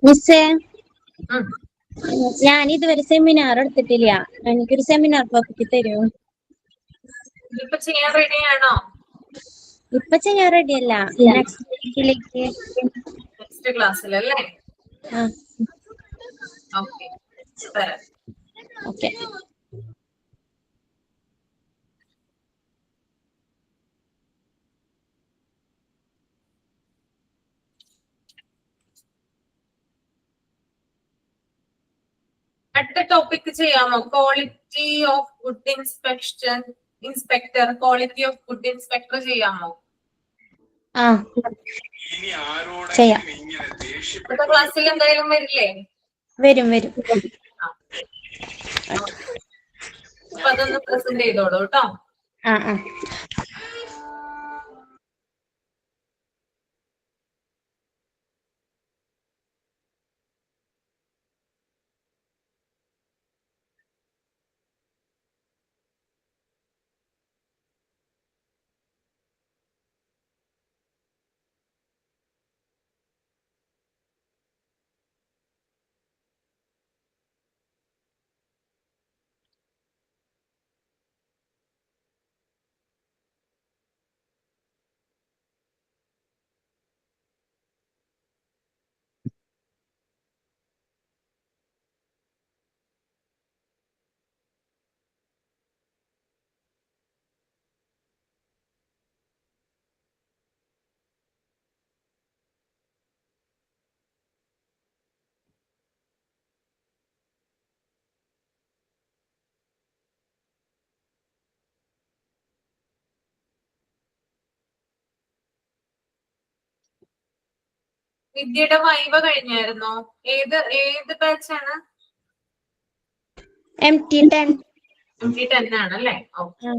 മിസ്സേ, ഉം. ഞാൻ ഇതുവരെ സെമിനാർ എടുത്തിട്ടില്ല. എനിക്കൊരു സെമിനാർ ടോപ്പിക്ക് തരുമോ? ഇപ്പൊ ചെയ്യാൻ റെഡിയാണോ? ഇപ്പൊ ചെയ്യാൻ റെഡിയല്ല, നെക്സ്റ്റ് വീക്കിലേക്ക്. നെക്സ്റ്റ് ക്ലാസ്സിലല്ലേ? ആ, ഓക്കെ, തരാം. ഓക്കെ. അടുത്ത ടോപ്പിക് ചെയ്യാമോ? Quality of good inspector, quality of good inspector ചെയ്യാമോ? ആ, ചെയ്യാം. അടുത്ത ക്ലാസ്സിൽ എന്തായാലും വരില്ലേ? വരും വരും. അപ്പൊ അതൊന്ന് പ്രസന്റ് ചെയ്തോളൂ കേട്ടോ. ആ ആ. വിദ്യയുടെ വൈവ കഴിഞ്ഞായിരുന്നോ? ഏത് ബാച്ചാണ്? MT10. MT10 ആണല്ലേ? ഓക്കെ.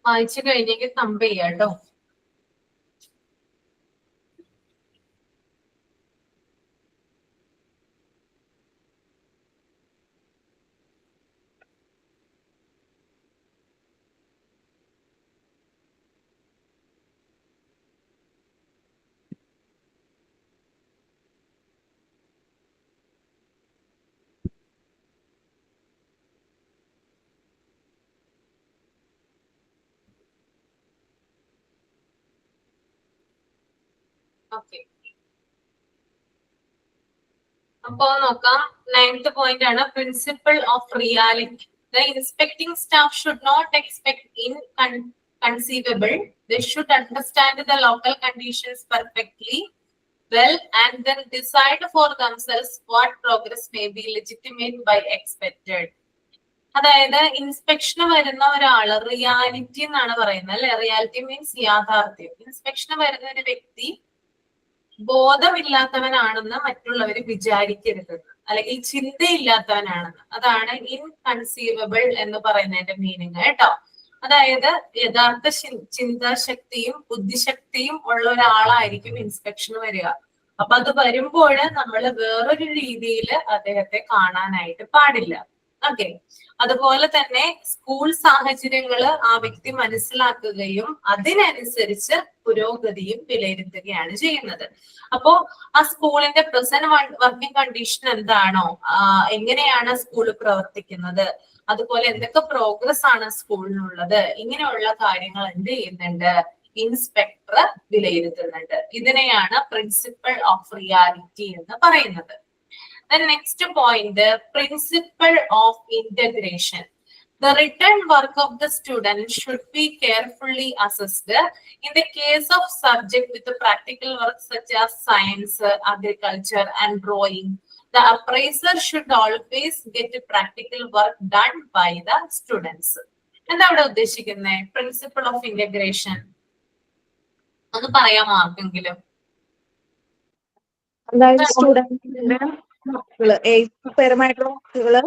വായിച്ചു കഴിഞ്ഞെങ്കിൽ തമ്പ് ചെയ്യാം കേട്ടോ. ഓക്കെ, അപ്പോ നോക്കാം. 9th പോയിന്റ് ആണ് principle of reality. The inspecting staff should not expect inconceivable. They should understand the local conditions perfectly well and then decide for themselves what progress may be legitimate by expected. അതായത് ഇൻസ്പെക്ഷന് വരുന്ന ഒരാള് റിയാലിറ്റി എന്നാണ് പറയുന്നത് അല്ലെ? റിയാലിറ്റി മീൻസ് യാഥാർത്ഥ്യം. ഇൻസ്പെക്ഷന് വരുന്ന ഒരു വ്യക്തി ബോധമില്ലാത്തവനാണെന്ന് മറ്റുള്ളവർ വിചാരിക്കരുത്, അല്ലെങ്കിൽ ചിന്തയില്ലാത്തവനാണെന്ന്. അതാണ് ഇൻകൺസീവബിൾ എന്ന് പറയുന്നതിന്റെ മീനിങ് കേട്ടോ. അതായത് യഥാർത്ഥ ചിന്താശക്തിയും ബുദ്ധിശക്തിയും ഉള്ള ഒരാളായിരിക്കും ഇൻസ്പെക്ഷന് വരിക. അപ്പൊ അത് വരുമ്പോൾ നമ്മൾ വേറൊരു രീതിയിൽ അദ്ദേഹത്തെ കാണാനായിട്ട് പാടില്ല. ഓക്കെ. അതുപോലെ തന്നെ സ്കൂൾ സാഹചര്യങ്ങള് ആ വ്യക്തി മനസ്സിലാക്കുകയും അതിനനുസരിച്ച് പുരോഗതിയും വിലയിരുത്തുകയാണ് ചെയ്യുന്നത്. അപ്പോ ആ സ്കൂളിന്റെ പ്രസന്റ് വർക്കിംഗ് കണ്ടീഷൻ എന്താണോ, എങ്ങനെയാണ് സ്കൂൾ പ്രവർത്തിക്കുന്നത്, അതുപോലെ എന്തൊക്കെ പ്രോഗ്രസ് ആണ് സ്കൂളിനുള്ളത്, ഇങ്ങനെയുള്ള കാര്യങ്ങൾ എന്ത് ചെയ്യുന്നുണ്ട്, ഇൻസ്പെക്ടർ വിലയിരുത്തുന്നുണ്ട്. ഇതിനെയാണ് പ്രിൻസിപ്പൽ ഓഫ് റിയാലിറ്റി എന്ന് പറയുന്നത്. The next point, principle of integration. The written work of the student should be carefully assessed. In the case of subject with the practical work such as science, agriculture, and drawing, the appraiser should always get practical work done by the students. എന്താ ഇവിടെ ഉദ്ദേശിക്കുന്നത്? പ്രിൻസിപ്പിൾ ഓഫ് ഇന്റഗ്രേഷൻ ഒന്ന് പറയാമോ ആർക്കെങ്കിലും? അതായത് സ്റ്റുഡൻസിന്റെ വർക്കുകള്, എഴുത്തുപരമായിട്ടുള്ള വർക്കുകള്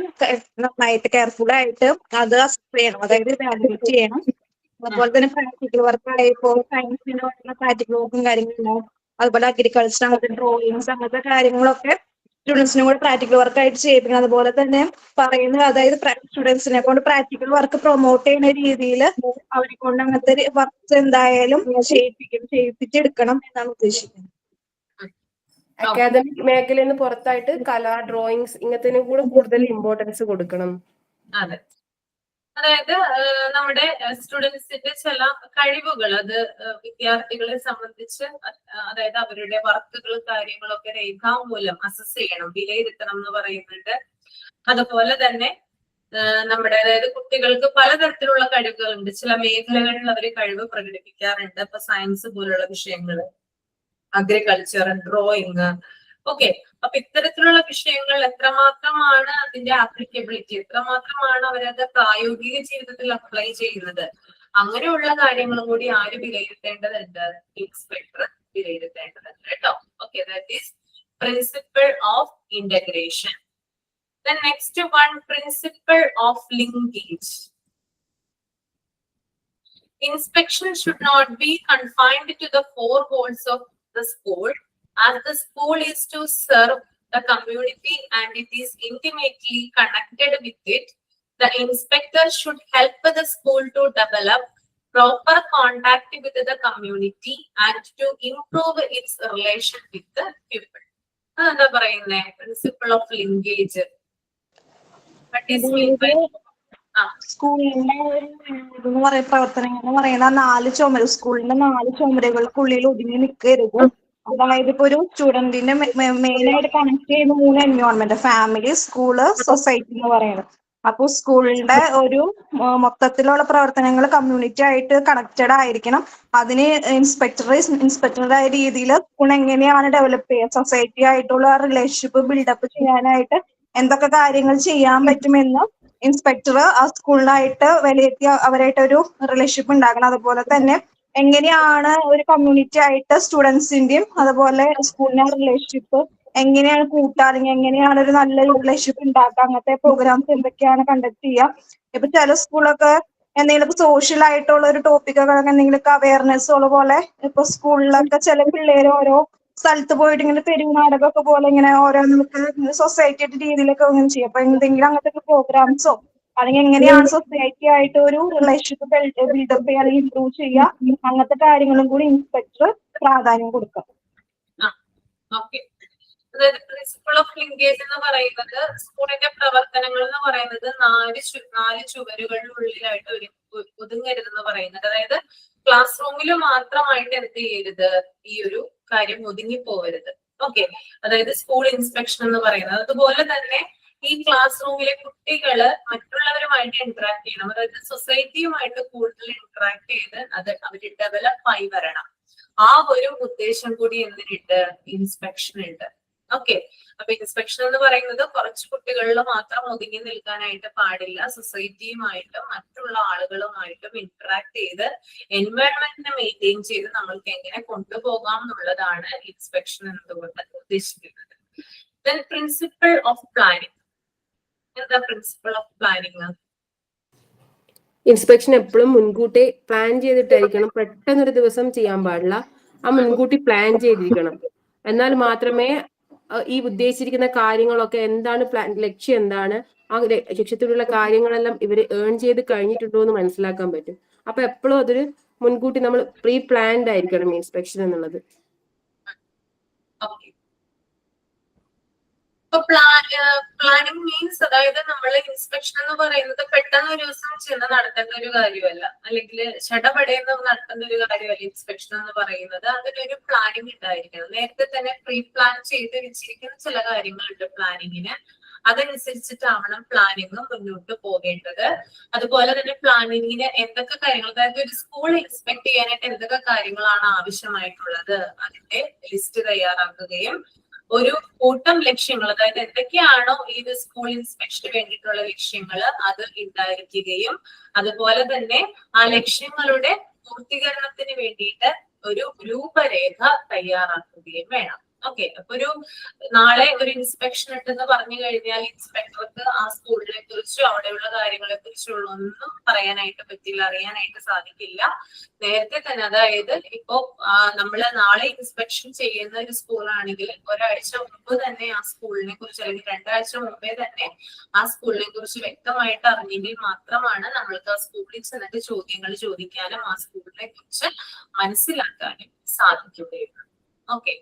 നന്നായിട്ട് കെയർഫുൾ ആയിട്ട് അത് അസസ് ചെയ്യണം, അതായത് വാല്യുവേറ്റ് ചെയ്യണം. അതുപോലെ തന്നെ പ്രാക്ടിക്കൽ വർക്ക് ആയപ്പോ സയൻസിന് വരുന്ന പ്രാക്ടിക്കൽ വർക്കും കാര്യങ്ങളുണ്ടാവും. അതുപോലെ അഗ്രികൾച്ചർ, അങ്ങനത്തെ ഡ്രോയിങ്സ്, അങ്ങനത്തെ കാര്യങ്ങളൊക്കെ സ്റ്റുഡൻസിനെ കൂടെ പ്രാക്ടിക്കൽ വർക്ക് ആയിട്ട് ചെയ്യിപ്പിക്കണം. അതുപോലെ തന്നെ പറയുന്നത്, അതായത് സ്റ്റുഡൻസിനെ കൊണ്ട് പ്രാക്ടിക്കൽ വർക്ക് പ്രൊമോട്ട് ചെയ്യുന്ന രീതിയിൽ അവരെ കൊണ്ട് അങ്ങനത്തെ വർക്ക്സ് എന്തായാലും ചെയ്യിപ്പിച്ചെടുക്കണം എന്നാണ് ഉദ്ദേശിക്കുന്നത്. അക്കാദമിക് മേഖലയിൽ നിന്ന് പുറത്തായിട്ട് കല, ഡ്രോയിങ്സ് ഇങ്ങനത്തേനും കൂടെ കൂടുതൽ ഇമ്പോർട്ടൻസ് കൊടുക്കണം. അതെ, അതായത് നമ്മുടെ സ്റ്റുഡൻസിന്റെ ചില കഴിവുകൾ, അത് വിദ്യാർത്ഥികളെ സംബന്ധിച്ച്, അതായത് അവരുടെ വർക്കുകൾ കാര്യങ്ങളൊക്കെ രേഖാമൂലം അസസ് ചെയ്യണം, വിലയിരുത്തണം എന്ന് പറയുന്നുണ്ട്. അതുപോലെ തന്നെ നമ്മുടെ, അതായത് കുട്ടികൾക്ക് പലതരത്തിലുള്ള കഴിവുകളുണ്ട്. ചില മേഖലകളിൽ അവർ കഴിവ് പ്രകടിപ്പിക്കാറുണ്ട്. ഇപ്പൊ സയൻസ് പോലുള്ള വിഷയങ്ങള്, അഗ്രികൾച്ചർ, ഡ്രോയിങ്, ഓക്കെ. അപ്പൊ ഇത്തരത്തിലുള്ള വിഷയങ്ങൾ എത്രമാത്രമാണ് അതിന്റെ ആപ്ലിക്കബിലിറ്റി, എത്രമാത്രമാണ് അവരത് പ്രായോഗിക ജീവിതത്തിൽ അപ്ലൈ ചെയ്യുന്നത്, അങ്ങനെയുള്ള കാര്യങ്ങളും കൂടി ആര് വിലയിരുത്തേണ്ടതുണ്ട്? ഇൻസ്പെക്ടർ വിലയിരുത്തേണ്ടതുണ്ട് കേട്ടോ. Okay, that is principle of integration. The next one, principle of linkage. Inspection should not be confined to the four walls of the school, as the school is to serve the community and it is intimately connected with it. The inspector should help the school to develop proper contact with the community and to improve its relation with the people. അതെന്താ പറയുന്നേ? Principle of linkage. സ്കൂളിന്റെ ഇതെന്ന് പറയുന്ന പ്രവർത്തനങ്ങൾ എന്ന് പറയുന്ന 4 ചുമര്, സ്കൂളിന്റെ 4 ചുമരുകൾക്കുള്ളിൽ ഒതുങ്ങി നിൽക്കരുത്. അതായത് ഇപ്പൊ ഒരു സ്റ്റുഡന്റിന്റെ മെയിൻ ആയിട്ട് കണക്ട് ചെയ്യുന്ന 3 എൻവയോൺമെന്റ്, ഫാമിലി, സ്കൂള്, സൊസൈറ്റി എന്ന് പറയുന്നത്. അപ്പൊ സ്കൂളിന്റെ ഒരു മൊത്തത്തിലുള്ള പ്രവർത്തനങ്ങൾ കമ്മ്യൂണിറ്റി ആയിട്ട് കണക്റ്റഡ് ആയിരിക്കണം. അതിന് ഇൻസ്പെക്ടറുടെ രീതിയിൽ സ്കൂൾ എങ്ങനെയാണ് ഡെവലപ്പ് ചെയ്യുക, സൊസൈറ്റി ആയിട്ടുള്ള റിലേഷൻഷിപ്പ് ബിൽഡപ്പ് ചെയ്യാനായിട്ട് എന്തൊക്കെ കാര്യങ്ങൾ ചെയ്യാൻ പറ്റുമെന്ന് ഇൻസ്പെക്ടർ ആ സ്കൂളിനായിട്ട് വിലയിരുത്തി അവരായിട്ട് ഒരു റിലേഷൻഷിപ്പ് ഉണ്ടാക്കണം. അതുപോലെ തന്നെ എങ്ങനെയാണ് ഒരു കമ്മ്യൂണിറ്റി ആയിട്ട് സ്റ്റുഡൻസിന്റെയും അതുപോലെ സ്കൂളിന്റെ റിലേഷൻഷിപ്പ് എങ്ങനെയാണ് കൂട്ടുക, അല്ലെങ്കിൽ എങ്ങനെയാണ് ഒരു നല്ല റിലേഷൻഷിപ്പ് ഉണ്ടാക്കുക, അങ്ങനത്തെ പ്രോഗ്രാംസ് എന്തൊക്കെയാണ് കണ്ടക്ട് ചെയ്യുക. ഇപ്പൊ ചില സ്കൂളൊക്കെ എന്തെങ്കിലും സോഷ്യൽ ആയിട്ടുള്ള ഒരു ടോപ്പിക്കൊക്കെ എന്തെങ്കിലുമൊക്കെ അവയർനെസ്സുള്ള പോലെ, ഇപ്പൊ സ്കൂളിലൊക്കെ ചില പിള്ളേര് ഓരോ സ്ഥലത്ത് പോയിട്ട് ഇങ്ങനെ തെരുവ് നാടകമൊക്കെ പോലെ ഇങ്ങനെ ഓരോ നമുക്ക് സൊസൈറ്റി രീതിയിലൊക്കെ ഇങ്ങനെ ചെയ്യും. അപ്പൊ എന്തെങ്കിലും അങ്ങനത്തെ പ്രോഗ്രാംസോ അല്ലെങ്കിൽ എങ്ങനെയാണ് സൊസൈറ്റി ആയിട്ട് ഒരു റിലേഷൻഷിപ്പ് ബിൽഡപ്പ് ചെയ്യുക അല്ലെങ്കിൽ ഇംപ്രൂവ് ചെയ്യുക, അങ്ങനത്തെ കാര്യങ്ങളും കൂടി ഇൻസ്പെക്ടർ പ്രാധാന്യം കൊടുക്കാം. അതായത് പ്രിൻസിപ്പിൾ ഓഫ് ലിങ്കേജ് എന്ന് പറയുന്നത് സ്കൂളിന്റെ പ്രവർത്തനങ്ങൾ എന്ന് പറയുന്നത് 4 ചുവരുകളിലുള്ളിലായിട്ട് ഒതുങ്ങരുതെന്ന് പറയുന്നത്. അതായത് ക്ലാസ് റൂമിൽ മാത്രമായിട്ട് എന്ത് ചെയ്യരുത്, ഈ ഒരു കാര്യം ഒതുങ്ങി പോകരുത്. ഓക്കെ, അതായത് സ്കൂൾ ഇൻസ്പെക്ഷൻ എന്ന് പറയുന്നത്. അതുപോലെ തന്നെ ഈ ക്ലാസ് റൂമിലെ കുട്ടികള് മറ്റുള്ളവരുമായിട്ട് ഇന്ററാക്ട് ചെയ്യണം, അതായത് സൊസൈറ്റിയുമായിട്ട് കൂടുതൽ ഇന്ററാക്ട് ചെയ്ത് അത് അവര് ഡെവലപ്പ് ആയി വരണം. ആ ഒരു ഉദ്ദേശം കൂടി എന്തിനുണ്ട്? ഇൻസ്പെക്ഷൻ ഉണ്ട്. ഓക്കെ, അപ്പൊ ഇൻസ്പെക്ഷൻ എന്ന് പറയുന്നത് കുറച്ച് കുട്ടികളിൽ മാത്രം ഒതുങ്ങി നിൽക്കാനായിട്ട് പാടില്ല. സൊസൈറ്റിയുമായിട്ടും മറ്റുള്ള ആളുകളുമായിട്ടും ഇന്ററാക്ട് ചെയ്ത് എൻവയോൺമെന്റിനെ മെയിൻറ്റെയിൻ ചെയ്ത് നമ്മൾക്ക് എങ്ങനെ കൊണ്ടുപോകാം എന്നുള്ളതാണ് ഇൻസ്പെക്ഷൻ എന്നതുകൊണ്ട് ഉദ്ദേശിക്കുന്നത്. Then principle of planning. എന്താ പ്രിൻസിപ്പിൾ ഓഫ് പ്ലാനിങ്? ഇൻസ്പെക്ഷൻ എപ്പോഴും മുൻകൂട്ടി പ്ലാൻ ചെയ്തിട്ടായിരിക്കണം. പെട്ടെന്നൊരു ദിവസം ചെയ്യാൻ പാടില്ല. ആ മുൻകൂട്ടി പ്ലാൻ ചെയ്തിരിക്കണം. എന്നാൽ മാത്രമേ ഈ ഉദ്ദേശിച്ചിരിക്കുന്ന കാര്യങ്ങളൊക്കെ എന്താണ് ലക്ഷ്യം എന്താണ്, ആ ലക്ഷ്യത്തിലുള്ള കാര്യങ്ങളെല്ലാം ഇവര് ഏൺ ചെയ്ത് കഴിഞ്ഞിട്ടുണ്ടോ എന്ന് മനസ്സിലാക്കാൻ പറ്റും. അപ്പൊ എപ്പോഴും അതൊരു മുൻകൂട്ടി നമ്മൾ പ്രീ പ്ലാൻഡ് ആയിരിക്കണം ഇൻസ്പെക്ഷൻ എന്നുള്ളത്. ഇപ്പൊ പ്ലാനിങ് മീൻസ് അതായത് നമ്മൾ ഇൻസ്പെക്ഷൻ എന്ന് പറയുന്നത് പെട്ടെന്ന് ഒരു ദിവസം ചെന്ന് നടത്തേണ്ട ഒരു കാര്യമല്ല, അല്ലെങ്കിൽ ചടപടയെന്ന് നടത്തേണ്ട ഒരു കാര്യമല്ല. ഇൻസ്പെക്ഷൻ എന്ന് പറയുന്നത് അതിനൊരു പ്ലാനിങ് ഉണ്ടായിരിക്കണം. നേരത്തെ തന്നെ പ്രീ പ്ലാൻ ചെയ്ത് വെച്ചിരിക്കുന്ന ചില കാര്യങ്ങളുണ്ട് പ്ലാനിങ്ങിന്. അതനുസരിച്ചിട്ടാവണം പ്ലാനിങ് മുന്നോട്ട് പോകേണ്ടത്. അതുപോലെ തന്നെ പ്ലാനിങ്ങിന് എന്തൊക്കെ കാര്യങ്ങൾ, അതായത് ഒരു സ്കൂൾ ഇൻസ്പെക്ട് ചെയ്യാനായിട്ട് എന്തൊക്കെ കാര്യങ്ങളാണ് ആവശ്യമായിട്ടുള്ളത് അതിന്റെ ലിസ്റ്റ് തയ്യാറാക്കുകയും ഒരു കൂട്ടം ലക്ഷ്യങ്ങൾ, അതായത് എന്തൊക്കെയാണോ ഈ സ്കൂൾ ഇൻസ്പെക്ഷന് വേണ്ടിയിട്ടുള്ള ലക്ഷ്യങ്ങൾ അത് ഉണ്ടായിരിക്കുകയും അതുപോലെ തന്നെ ആ ലക്ഷ്യങ്ങളുടെ പൂർത്തീകരണത്തിന് വേണ്ടിയിട്ട് ഒരു രൂപരേഖ തയ്യാറാക്കുകയും വേണം. ഓക്കെ, അപ്പൊ നാളെ ഒരു ഇൻസ്പെക്ഷൻ ഉണ്ടെന്ന് പറഞ്ഞു കഴിഞ്ഞാൽ ഇൻസ്പെക്ടർക്ക് ആ സ്കൂളിനെ കുറിച്ചോ അവിടെയുള്ള കാര്യങ്ങളെ കുറിച്ചുള്ള ഒന്നും പറയാനായിട്ട് പറ്റില്ല, അറിയാനായിട്ട് സാധിക്കില്ല. നേരത്തെ തന്നെ, അതായത് ഇപ്പോ നമ്മള് നാളെ ഇൻസ്പെക്ഷൻ ചെയ്യുന്ന ഒരു സ്കൂളാണെങ്കിൽ ഒരാഴ്ച മുമ്പ് തന്നെ ആ സ്കൂളിനെ കുറിച്ച്, അല്ലെങ്കിൽ 2 ആഴ്ച മുമ്പേ തന്നെ ആ സ്കൂളിനെ കുറിച്ച് വ്യക്തമായിട്ട് അറിഞ്ഞെങ്കിൽ മാത്രമാണ് നമ്മൾക്ക് ആ സ്കൂളിൽ ചെന്നിട്ട് ചോദ്യങ്ങൾ ചോദിക്കാനും ആ സ്കൂളിനെ കുറിച്ച് മനസ്സിലാക്കാനും സാധിക്കുകയുള്ളൂ. Okay,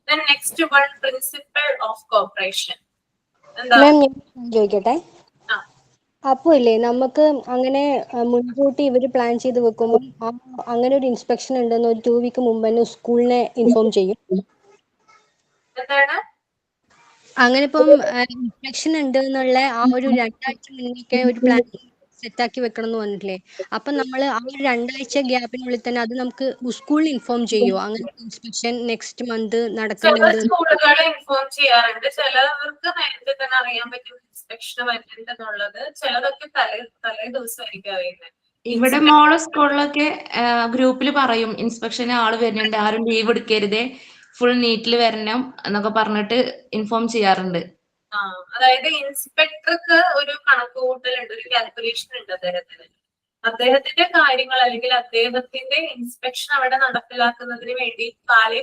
then next one, principle of cooperation. മാം ഞാൻ ചോദിക്കട്ടെ, അപ്പൊ ഇല്ലേ നമുക്ക് അങ്ങനെ മുൻകൂട്ടി ഇവര് പ്ലാൻ ചെയ്ത് വെക്കുമ്പോൾ അങ്ങനെ ഒരു ഇൻസ്പെക്ഷൻ ഉണ്ടെന്ന് ഒരു 2 വീക്ക് മുമ്പ് തന്നെ സ്കൂളിനെ ഇൻഫോം ചെയ്യും? എന്താണ് അങ്ങനെ ഇപ്പം ഇൻസ്പെക്ഷൻ ഉണ്ട് എന്നുള്ള ആ ഒരു 2 ആഴ്ച മുന്നേ ഒരു പ്ലാൻ സെറ്റാക്കി വെക്കണം എന്ന് പറഞ്ഞിട്ടില്ലേ? അപ്പൊ നമ്മൾ ആ ഒരു 2 ആഴ്ച ഗ്യാപ്പിനുള്ളിൽ തന്നെ അത് നമുക്ക് സ്കൂളിൽ ഇൻഫോം ചെയ്യുമോ അങ്ങനെ ഇൻസ്പെക്ഷൻ നെക്സ്റ്റ് മന്ത് നടക്കുന്നുണ്ട്? സ്കൂളുകളെ ഇൻഫോം ചെയ്യാറുണ്ട്. ചിലവർക്ക് നേരത്തെ തന്നെ അറിയാൻ പറ്റും ഇൻസ്പെക്ഷൻ വരുന്നുണ്ടെന്നുള്ളത്. ചിലതൊക്കെ തലേ ദിവസമായിരിക്കും അറിയുന്നത്. ഇവിടെ മോളെ സ്കൂളിലൊക്കെ ഗ്രൂപ്പിൽ പറയും ഇൻസ്പെക്ഷന് ആള് വരുന്നുണ്ട്, ആരും ലീവ് എടുക്കരുതേ, ഫുൾ നീറ്റിൽ വരണം എന്നൊക്കെ പറഞ്ഞിട്ട് ഇൻഫോം ചെയ്യാറുണ്ട്. അതായത് ഇൻസ്പെക്ടർക്ക് ഒരു കണക്കുകൂട്ടലുണ്ട്, ഒരു കാൽക്കുലേഷൻ ഉണ്ട് അദ്ദേഹത്തിന്റെ കാര്യങ്ങൾ, അല്ലെങ്കിൽ അദ്ദേഹത്തിന്റെ ഇൻസ്പെക്ഷൻ അവിടെ നടപ്പിലാക്കുന്നതിന് വേണ്ടി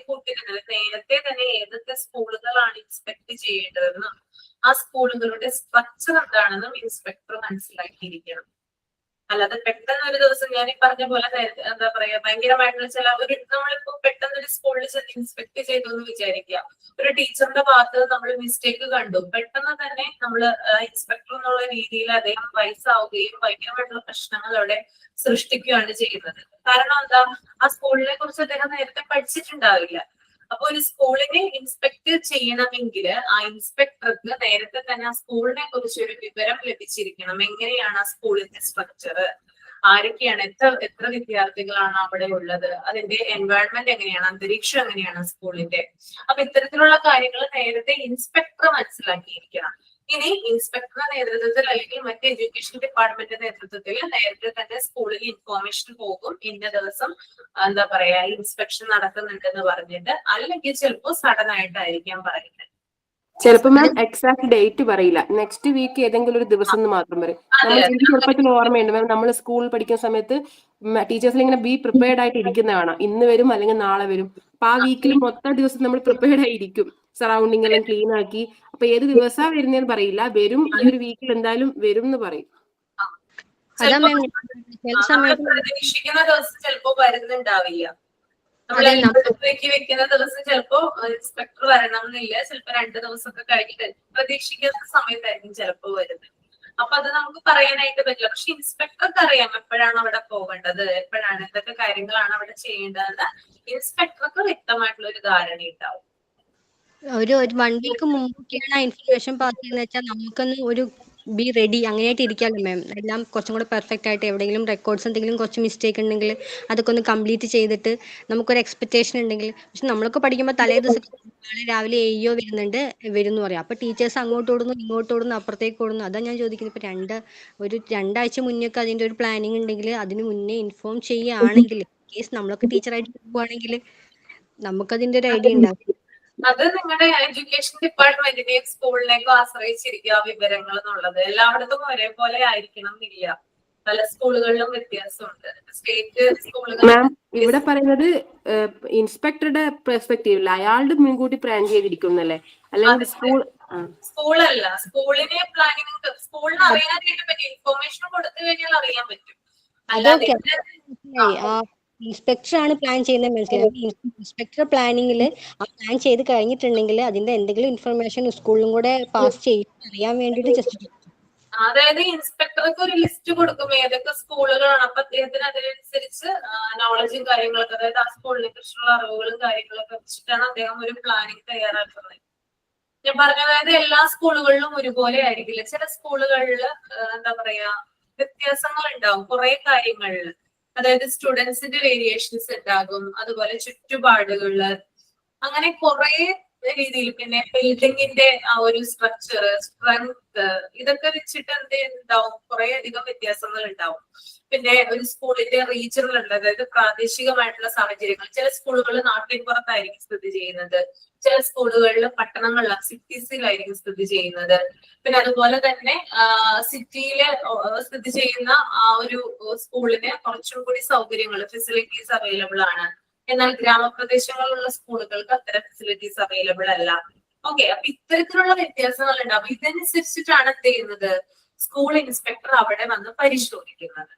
കൂട്ടിരുന്നത് നേരത്തെ തന്നെ ഏതൊക്കെ സ്കൂളുകളാണ് ഇൻസ്പെക്ട് ചെയ്യേണ്ടതെന്നും ആ സ്കൂളുകളുടെ സ്ട്രക്ചർ എന്താണെന്നും ഇൻസ്പെക്ടർ മനസ്സിലാക്കിയിരിക്കണം. അല്ലാതെ പെട്ടെന്ന് ഒരു ദിവസം ഞാൻ ഈ പറഞ്ഞ പോലെ എന്താ പറയാ ഭയങ്കരമായിട്ടുള്ള നമ്മളിപ്പോ പെട്ടെന്ന് ഒരു സ്കൂളിൽ ചെന്ന് ഇൻസ്പെക്ട് ചെയ്തു എന്ന് വിചാരിക്കുക. ഒരു ടീച്ചറിന്റെ ഭാഗത്ത് നമ്മൾ മിസ്റ്റേക്ക് കണ്ടു, പെട്ടെന്ന് തന്നെ നമ്മൾ ഇൻസ്പെക്ടർ എന്നുള്ള രീതിയിൽ അദ്ദേഹം വയസ്സാവുകയും ഭയങ്കരമായിട്ടുള്ള പ്രശ്നങ്ങൾ അവിടെ സൃഷ്ടിക്കുകയാണ് ചെയ്യുന്നത്. കാരണം എന്താ, ആ സ്കൂളിനെ കുറിച്ച് അദ്ദേഹം നേരത്തെ പഠിച്ചിട്ടുണ്ടാവില്ല. അപ്പൊ ഒരു സ്കൂളിനെ ഇൻസ്പെക്ട് ചെയ്യണമെങ്കിൽ ആ ഇൻസ്പെക്ടർക്ക് നേരത്തെ തന്നെ ആ സ്കൂളിനെ കുറിച്ച് ഒരു വിവരം ലഭിച്ചിരിക്കണം. എങ്ങനെയാണ് ആ സ്കൂളിന്റെ സ്ട്രക്ചർ, ആരൊക്കെയാണ്, എത്ര വിദ്യാർത്ഥികളാണ് അവിടെ ഉള്ളത്, അതിന്റെ എൻവയോൺമെന്റ് എങ്ങനെയാണ്, അന്തരീക്ഷം എങ്ങനെയാണ് സ്കൂളിന്റെ. അപ്പൊ ഇത്തരത്തിലുള്ള കാര്യങ്ങൾ നേരത്തെ ഇൻസ്പെക്ടർ മനസ്സിലാക്കിയിരിക്കണം. ഇനി ഇൻസ്പെക്ടറുടെ നേതൃത്വത്തിൽ അല്ലെങ്കിൽ മറ്റ് എഡ്യൂക്കേഷൻ ഡിപ്പാർട്ട്മെന്റ് നേതൃത്വത്തിൽ നേരത്തെ തന്നെ സ്കൂളിൽ ഇൻഫോർമേഷൻ പോകും, ഇന്ന ദിവസം എന്താ പറയാ ഇൻസ്പെക്ഷൻ നടക്കുന്നുണ്ടെന്ന് പറഞ്ഞിട്ട്. അല്ലെങ്കിൽ ചിലപ്പോൾ സഡൻ ആയിട്ടായിരിക്കാം പറയുന്നത്. ചിലപ്പോൾ മാം എക്സാക്ട് ഡേറ്റ് പറയില്ല, നെക്സ്റ്റ് വീക്ക് ഏതെങ്കിലും ഒരു ദിവസം എന്ന് മാത്രം പറയും. എനിക്ക് ചെറുപ്പത്തിൽ ഓർമ്മയുണ്ട് മാം, നമ്മൾ സ്കൂളിൽ പഠിക്കുന്ന സമയത്ത് ടീച്ചേഴ്സിൽ ഇങ്ങനെ ബി പ്രിപ്പയർഡ് ആയിട്ട് ഇരിക്കുന്ന കാണാം, ഇന്ന് വരും അല്ലെങ്കിൽ നാളെ വരും. അപ്പൊ ആ വീക്കിൽ മൊത്തം ദിവസം നമ്മൾ പ്രിപ്പയർഡ് ആയിരിക്കും, സറൗണ്ടിങ് എല്ലാം ക്ലീൻ ആക്കി. അപ്പൊ ഏത് ദിവസമാണ് വരുന്നതെന്ന് പറയില്ല, വരും ഈ ഒരു വീക്കിൽ എന്തായാലും വരും എന്ന് പറയും. പ്രതീക്ഷിക്കുന്ന ദിവസം ചിലപ്പോ വരുന്നുണ്ടാവില്ല. നമ്മൾ വെക്കുന്ന ദിവസം ചിലപ്പോ ഇൻസ്പെക്ടർ വരണം എന്നില്ല, ചിലപ്പോ 2 ദിവസമൊക്കെ കഴിഞ്ഞിട്ട് പ്രതീക്ഷിക്കുന്ന സമയത്തായിരിക്കും ചിലപ്പോ വരുന്നത്. അപ്പൊ അത് നമുക്ക് പറയാനായിട്ട് പറ്റില്ല. പക്ഷെ ഇൻസ്പെക്ടർക്ക് അറിയാം എപ്പോഴാണ് അവിടെ പോകേണ്ടത്, എപ്പോഴാണ് എന്തൊക്കെ കാര്യങ്ങളാണ് അവിടെ ചെയ്യേണ്ടതെന്ന് ഇൻസ്പെക്ടർക്ക് വ്യക്തമായിട്ടുള്ള ഒരു ധാരണ ഉണ്ടാവും. ഒരു 1 വീക്ക് മുമ്പൊക്കെയാണ് ആ ഇൻഫർമേഷൻ പാസ് ചെയ്യുന്നത് വെച്ചാൽ നമുക്കൊന്ന് ഒരു ബി റെഡി അങ്ങനെയായിട്ട് ഇരിക്കാമല്ലോ മാം. എല്ലാം കുറച്ചും കൂടെ പെർഫെക്റ്റ് ആയിട്ട് എവിടെയെങ്കിലും റെക്കോർഡ്സ് എന്തെങ്കിലും കുറച്ച് മിസ്റ്റേക്ക് ഉണ്ടെങ്കിൽ അതൊക്കെ ഒന്ന് കംപ്ലീറ്റ് ചെയ്തിട്ട് നമുക്കൊരു എക്സ്പെക്ടേഷൻ ഉണ്ടെങ്കിൽ. പക്ഷെ നമ്മളൊക്കെ പഠിക്കുമ്പോൾ തലേ ദിവസം നാളെ രാവിലെ AEO വരുന്നുണ്ട് വരും എന്ന് പറയാം. അപ്പൊ ടീച്ചേഴ്സ് അങ്ങോട്ട് ഓടുന്നു ഇങ്ങോട്ട് ഓടുന്നു അപ്പുറത്തേക്ക് ഓടുന്നു. അതാ ഞാൻ ചോദിക്കുന്നത്, ഇപ്പൊ ഒരു 2 ആഴ്ച മുന്നേ ഒക്കെ അതിന്റെ ഒരു പ്ലാനിങ് ഉണ്ടെങ്കിൽ അതിന് മുന്നേ ഇൻഫോം ചെയ്യുകയാണെങ്കിൽ, കേസ് നമ്മളൊക്കെ ടീച്ചറായിട്ട് പോവുകയാണെങ്കിൽ നമുക്കതിന്റെ ഒരു ഐഡിയ ഉണ്ടാവും. അത് നിങ്ങളുടെ എഡ്യൂക്കേഷൻ ഡിപ്പാർട്ട്മെന്റിനെയും സ്കൂളിനെയൊക്കെ ആശ്രയിച്ചിരിക്കുക വിവരങ്ങൾ എന്നുള്ളത്. എല്ലായിടത്തും ഒരേപോലെ ആയിരിക്കണം എന്നില്ല. പല സ്കൂളുകളിലും വ്യത്യാസമുണ്ട്. സ്റ്റേറ്റ് സ്കൂളുകൾ മാം ഇവിടെ പറയുന്നത് ഇൻസ്പെക്ടറുടെ പെർസ്പെക്റ്റീവില്ല, അയാളുടെ മുൻകൂട്ടി പ്ലാൻ ചെയ്തിരിക്കുന്നല്ലേ, അല്ലെങ്കിൽ സ്കൂൾ സ്കൂളല്ല, സ്കൂളിനെ പ്ലാനിങ് സ്കൂളിന് അറിയാനായിട്ട് പറ്റും, ഇൻഫോർമേഷൻ കൊടുത്തു കഴിഞ്ഞാൽ അറിയാൻ പറ്റും. അല്ലാതെ അതൊക്കെ മനസ്സിലായി. ആ ഇൻസ്പെക്ടർ ആണ് പ്ലാൻ ചെയ്യുന്നത് മനസ്സിലായി. ഇൻസ്പെക്ടർ പ്ലാനിങ്ങിൽ ആ പ്ലാൻ ചെയ്ത് കഴിഞ്ഞിട്ടുണ്ടെങ്കിൽ അതിന്റെ എന്തെങ്കിലും ഇൻഫർമേഷൻ സ്കൂളിലും കൂടെ പാസ് ചെയ്യും അറിയാൻ വേണ്ടിയിട്ട് ജസ്റ്റ്. അതായത് ഇൻസ്പെക്ടർക്ക് ഒരു ലിസ്റ്റ് കൊടുക്കും ഏതൊക്കെ സ്കൂളുകളാണ്, അപ്പൊ അദ്ദേഹത്തിന് അതിനനുസരിച്ച് നോളജും കാര്യങ്ങളൊക്കെ, അതായത് ആ സ്കൂളിനെ കുറിച്ചുള്ള അറിവുകളും കാര്യങ്ങളൊക്കെ വെച്ചിട്ടാണ് അദ്ദേഹം ഒരു പ്ലാനിങ് തയ്യാറാക്കുന്നത്. ഞാൻ പറഞ്ഞ, അതായത് എല്ലാ സ്കൂളുകളിലും ഒരുപോലെ ആയിരിക്കില്ല. ചില സ്കൂളുകളിൽ എന്താ പറയാ വ്യത്യാസങ്ങൾ ഉണ്ടാവും കുറെ കാര്യങ്ങളിൽ. അതായത് സ്റ്റുഡൻസിന്റെ വേരിയേഷൻസ് ഉണ്ടാകും, അതുപോലെ ചുറ്റുപാടുകള്, അങ്ങനെ കുറെ രീതിയിൽ. പിന്നെ ബിൽഡിങ്ങിന്റെ ആ ഒരു സ്ട്രക്ചർ, സ്ട്രെങ്ത്, ഇതൊക്കെ വെച്ചിട്ട് എന്ത് ഉണ്ടാവും, കുറെ അധികം വ്യത്യാസങ്ങൾ ഉണ്ടാവും. പിന്നെ ഒരു സ്കൂളിന്റെ റീജിയണൽ ഉണ്ട്, അതായത് പ്രാദേശികമായിട്ടുള്ള സാഹചര്യങ്ങൾ. ചില സ്കൂളുകൾ നാട്ടിൻ പുറത്തായിരിക്കും സ്ഥിതി ചെയ്യുന്നത്, ചില സ്കൂളുകളിൽ പട്ടണങ്ങളിലാണ്, സിറ്റീസിലായിരിക്കും സ്ഥിതി ചെയ്യുന്നത്. പിന്നെ അതുപോലെ തന്നെ സിറ്റിയില് സ്ഥിതി ചെയ്യുന്ന ആ ഒരു സ്കൂളിന് കുറച്ചും കൂടി സൗകര്യങ്ങൾ, ഫെസിലിറ്റീസ് അവൈലബിൾ ആണ്. എന്നാൽ ഗ്രാമപ്രദേശങ്ങളിലുള്ള സ്കൂളുകൾക്ക് അത്തരം ഫെസിലിറ്റീസ് അവൈലബിൾ അല്ല. ഓക്കെ, അപ്പൊ ഇത്തരത്തിലുള്ള വ്യത്യാസങ്ങൾ ഉണ്ടാവും. ഇതനുസരിച്ചിട്ടാണ് എന്ത് ചെയ്യുന്നത്, സ്കൂൾ ഇൻസ്പെക്ടർ അവിടെ വന്ന് പരിശോധിക്കുന്നത്.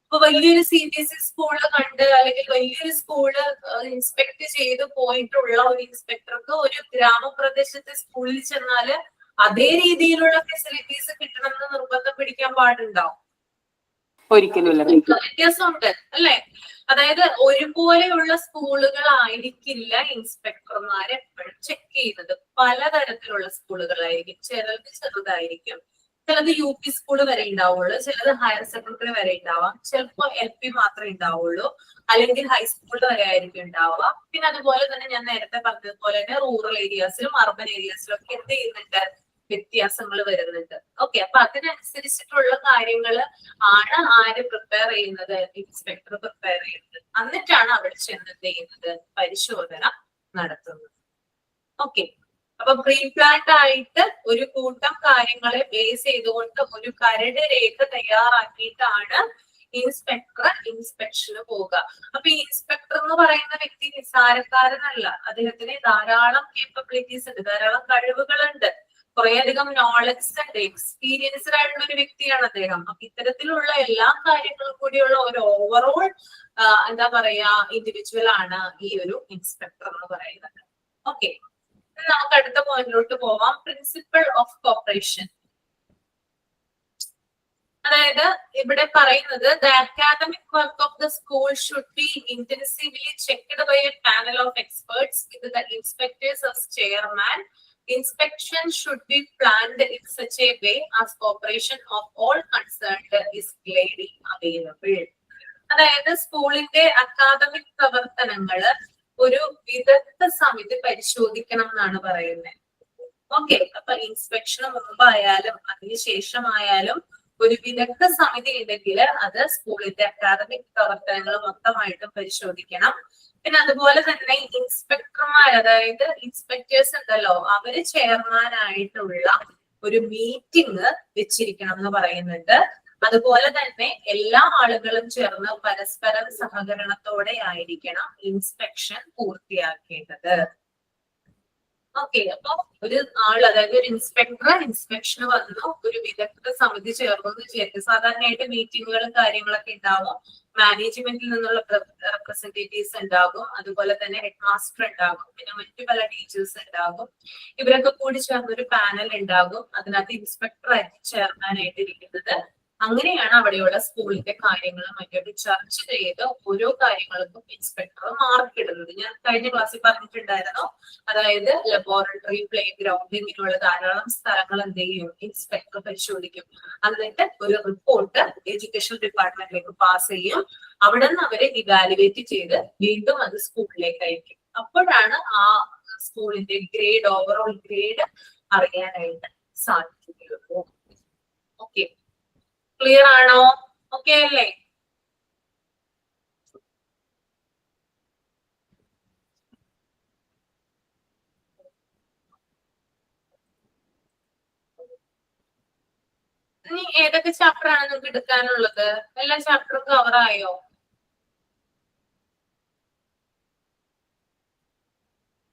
ഇപ്പൊ വലിയൊരു CBSE സ്കൂള് കണ്ട്, അല്ലെങ്കിൽ വലിയൊരു സ്കൂള് ഇൻസ്പെക്ട് ചെയ്ത് പോയിട്ടുള്ള ഒരു ഇൻസ്പെക്ടർക്ക് ഒരു ഗ്രാമപ്രദേശത്തെ സ്കൂളിൽ ചെന്നാല് അതേ രീതിയിലുള്ള ഫെസിലിറ്റീസ് കിട്ടണമെന്ന് നിർബന്ധം പിടിക്കാൻ പാടുണ്ടാവും? ഒരിക്കലുമില്ല. വ്യത്യാസമുണ്ട് അല്ലെ? അതായത് ഒരുപോലെയുള്ള സ്കൂളുകളായിരിക്കില്ല ഇൻസ്പെക്ടർമാർ എപ്പോഴും ചെക്ക് ചെയ്യുന്നത്. പലതരത്തിലുള്ള സ്കൂളുകളായിരിക്കും. ചിലത് ചെറുതായിരിക്കും, ചിലത് UP സ്കൂൾ വരെ ഉണ്ടാവുള്ളൂ, ചിലത് ഹയർ സെക്കൻഡറി വരെ ഉണ്ടാവാം, ചിലപ്പോൾ LP മാത്രമേ ഉണ്ടാവുള്ളൂ, അല്ലെങ്കിൽ ഹൈസ്കൂൾ വരെ ആയിരിക്കും ഉണ്ടാവുക. പിന്നെ അതുപോലെ തന്നെ ഞാൻ നേരത്തെ പറഞ്ഞതുപോലെ തന്നെ റൂറൽ ഏരിയാസിലും അർബൻ ഏരിയാസിലും ഒക്കെ എന്ത് ചെയ്യുന്നുണ്ട്, വ്യത്യാസങ്ങൾ വരുന്നുണ്ട്. ഓക്കെ, അപ്പൊ അതിനനുസരിച്ചിട്ടുള്ള കാര്യങ്ങൾ ആണ് ആര് പ്രിപ്പയർ ചെയ്യുന്നത്, ഇൻസ്പെക്ടർ പ്രിപ്പയർ ചെയ്യുന്നത്. എന്നിട്ടാണ് അവിടെ ചെന്ന് എന്ത് ചെയ്യുന്നത്, പരിശോധന നടത്തുന്നത്. ഓക്കെ, അപ്പൊ പ്രീ പ്ലാൻഡ് ആയിട്ട് ഒരു കൂട്ടം കാര്യങ്ങളെ ബേസ് ചെയ്തുകൊണ്ട് ഒരു കരട് രേഖ തയ്യാറാക്കിയിട്ടാണ് ഇൻസ്പെക്ടർ ഇൻസ്പെക്ഷന് പോവുക. അപ്പൊ ഈ ഇൻസ്പെക്ടർ എന്ന് പറയുന്ന വ്യക്തി നിസ്സാരക്കാരനല്ല. അദ്ദേഹത്തിന് ധാരാളം കേപ്പബിലിറ്റീസ് ഉണ്ട്, ധാരാളം കഴിവുകളുണ്ട്, കുറേയധികം നോളജ് ഉണ്ട്, എക്സ്പീരിയൻസ്ഡ് ആയിട്ടുള്ള ഒരു വ്യക്തിയാണ് അദ്ദേഹം. അപ്പൊ ഇത്തരത്തിലുള്ള എല്ലാ കാര്യങ്ങളും കൂടിയുള്ള ഒരു ഓവറോൾ എന്താ പറയാ ഇൻഡിവിജ്വൽ ആണ് ഈ ഒരു ഇൻസ്പെക്ടർ എന്ന് പറയുന്നത്. ഓക്കെ, നമുക്ക് അടുത്ത പോയിന്റിലോട്ട് പോവാം. Principle of cooperation. അതായത് ഇവിടെ പറയുന്നത് the academic work of the school should be intensively checked by a panel of experts with the inspectors as chairman. Inspection should be planned in such a way as cooperation of all concerned is clearly available. അതായത് സ്കൂളിന്റെ അക്കാദമിക് പ്രവർത്തനങ്ങള് ഒരു വിദഗ്ധ സമിതി പരിശോധിക്കണം എന്നാണ് പറയുന്നത്. ഓക്കെ, അപ്പൊ ഇൻസ്പെക്ഷന് മുമ്പായാലും അതിനുശേഷമായാലും ഒരു വിദഗ്ധ സമിതി ഉണ്ടെങ്കിൽ അത് സ്കൂളിന്റെ അക്കാദമിക് പ്രവർത്തനങ്ങൾ മൊത്തമായിട്ടും പരിശോധിക്കണം. പിന്നെ അതുപോലെ തന്നെ ഇൻസ്പെക്ടർമാർ, അതായത് ഇൻസ്പെക്ടേഴ്സ് ഉണ്ടല്ലോ, അവര് ചെയർമാനായിട്ടുള്ള ഒരു മീറ്റിംഗ് വെച്ചിരിക്കണം എന്ന് പറയുന്നുണ്ട്. അതുപോലെ തന്നെ എല്ലാ ആളുകളും ചേർന്ന് പരസ്പരം സഹകരണത്തോടെ ആയിരിക്കണം ഇൻസ്പെക്ഷൻ പൂർത്തിയാക്കേണ്ടത്. ഓക്കെ, അപ്പൊ ഒരു ആൾ, അതായത് ഒരു ഇൻസ്പെക്ടർ ഇൻസ്പെക്ഷന് വന്നു, ഒരു വിദഗ്ധ സമിതി ചേർന്നു വിചാരിക്കും. സാധാരണയായിട്ട് മീറ്റിങ്ങുകളും കാര്യങ്ങളൊക്കെ ഉണ്ടാവും. മാനേജ്മെന്റിൽ നിന്നുള്ള റെപ്രസെന്റേറ്റീവ്സ് ഉണ്ടാകും, അതുപോലെ തന്നെ ഹെഡ് മാസ്റ്റർ ഉണ്ടാകും, പിന്നെ മറ്റു പല ടീച്ചേഴ്സ് ഉണ്ടാകും. ഇവരൊക്കെ കൂടി ചേർന്ന് ഒരു പാനൽ ഉണ്ടാകും. അതിനകത്ത് ഇൻസ്പെക്ടർ ആയിരിക്കും ചെയർമാനായിട്ട് ഇരിക്കുന്നത്. അങ്ങനെയാണ് അവിടെയുള്ള സ്കൂളിന്റെ കാര്യങ്ങളും മറ്റൊക്കെ ചർച്ച ചെയ്ത് ഓരോ കാര്യങ്ങൾക്കും ഇൻസ്പെക്ടർ മാർക്ക് ഇടുന്നത്. ഞാൻ കഴിഞ്ഞ ക്ലാസ്സിൽ പറഞ്ഞിട്ടുണ്ടായിരുന്നു. അതായത് ലബോറട്ടറി, പ്ലേ ഗ്രൗണ്ട്, ഇങ്ങനെയുള്ള ധാരാളം സ്ഥലങ്ങൾ എന്ത് ചെയ്യും, ഇൻസ്പെക്ടർ പരിശോധിക്കും. എന്നിട്ട് ഒരു റിപ്പോർട്ട് എഡ്യൂക്കേഷൻ ഡിപ്പാർട്ട്മെന്റിലേക്ക് പാസ് ചെയ്യും. അവിടെ നിന്ന് അവരെ ഇവാലുവേറ്റ് ചെയ്ത് വീണ്ടും അത് സ്കൂളിലേക്ക് അയക്കും. അപ്പോഴാണ് ആ സ്കൂളിന്റെ ഗ്രേഡ്, ഓവറോൾ ഗ്രേഡ് അറിയാനായിട്ട് സാധിക്കുകയുള്ളൂ. ഓക്കെ, ക്ലിയർ ആണോ? ഓക്കെ അല്ലേ? ഇനി ഏതൊക്കെ ചാപ്റ്റർ ആണ് നിങ്ങൾക്ക് എടുക്കാനുള്ളത്? എല്ലാ ചാപ്റ്ററും കവർ ആയോ?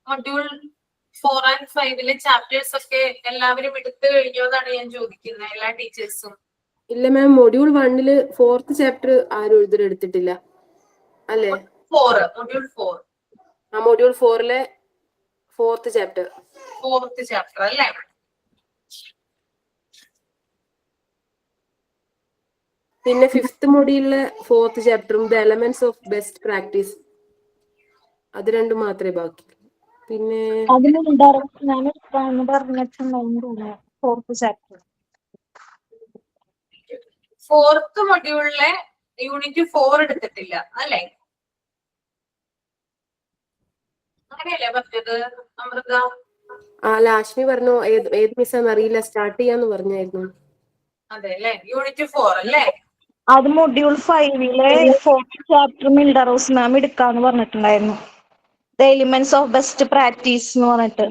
മൊഡ്യൂൾ 4 and 5 ചാപ്റ്റേഴ്സ് ഒക്കെ എല്ലാവരും എടുത്തു കഴിഞ്ഞോ എന്നാണ് ഞാൻ ചോദിക്കുന്നത്, എല്ലാ ടീച്ചേഴ്സും. ഇല്ല മാം, മൊഡ്യൂൾ 1 4th ചാപ്റ്റർ ആരും എടുത്തിട്ടില്ല അല്ലേ? മൊഡ്യൂൾ 4 ആ മൊഡ്യൂൾ 4 4th ചാപ്റ്റർ അല്ലേ? പിന്നെ 5th മൊഡ്യൂളിലെ 4th ചാപ്റ്ററും the elements of best practice, അത് രണ്ടും മാത്രമേ ബാക്കി. പിന്നെ ഫോർത്ത് മൊഡ്യൂളിലെ യൂണിറ്റ് 4 എടുത്തിട്ടില്ല അല്ലേ? അങ്ങനെയല്ലേ പറഞ്ഞത് അമൃത? ലാഷ്മി പറഞ്ഞു ഏത് മിസ്സാന്ന് അറിയില്ല, സ്റ്റാർട്ട് ചെയ്യാന്ന് പറഞ്ഞായിരുന്നു. അതെ അല്ലേ, യൂണിറ്റ് 4 അല്ലേ? അത് മൊഡ്യൂൾ 5 4th ചാപ്റ്റർ മിൽഡ റോസ് മാം എടുക്കാന്ന് പറഞ്ഞിട്ടുണ്ടായിരുന്നു. The elements of best practice എന്ന് പറഞ്ഞിട്ട്.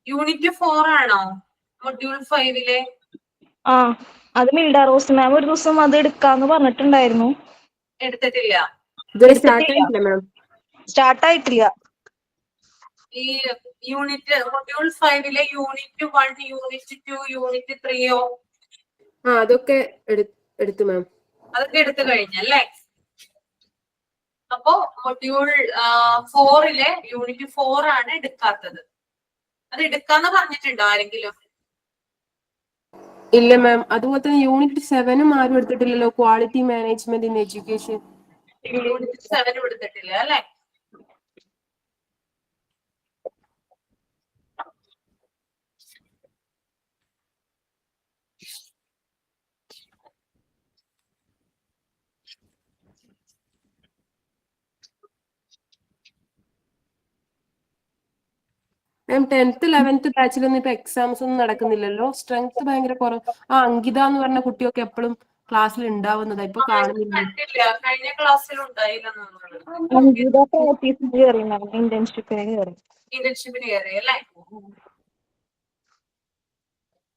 യൂണിറ്റ് 4 ആണോ മൊഡ്യൂൾ 5 ആ അത് മിൽഡ റോസ് മാം ഒരു ദിവസം അത് എടുക്കാന്ന് പറഞ്ഞിട്ടുണ്ടായിരുന്നു. എടുത്തിട്ടില്ല. ഇതുവരെ സ്റ്റാർട്ട് ആയിട്ടില്ല മാം. സ്റ്റാർട്ട് ആയിട്ടില്ല. ഈ unit module 5 unit 1 unit 2 unit 3 അതൊക്കെ എടുത്തു മാം. അതൊക്കെ എടുത്തു കഴിഞ്ഞല്ലേ? അപ്പോ മൊഡ്യൂൾ 4 യൂണിറ്റ് 4 ആണ് എടുക്കാത്തത്. അത് എടുക്കാന്ന് പറഞ്ഞിട്ടുണ്ടോ ആരെങ്കിലും? ഇല്ല മാം. അതുപോലെ തന്നെ യൂണിറ്റ് 7 ആരും എടുത്തിട്ടില്ലല്ലോ, quality management in education. Unit 7 എടുത്തിട്ടില്ല അല്ലെ? മാം 10th 11th ബാച്ചിലൊന്നും ഇപ്പൊ എക്സാംസ് ഒന്നും നടക്കുന്നില്ലല്ലോ, സ്ട്രെങ്ത് ഭയങ്കര കുറവ്. അങ്കിത എന്ന് പറഞ്ഞ കുട്ടിയൊക്കെ എപ്പോഴും ക്ലാസ്സിൽ ഉണ്ടാവുന്നതാ, ഇപ്പൊ കാണുന്നില്ല. കണ്ടില്ല, കഴിഞ്ഞ ക്ലാസ്സിൽ ഉണ്ടായില്ലെന്ന് ഇന്റേൺഷിപ്പിന് കയറി അല്ലേ?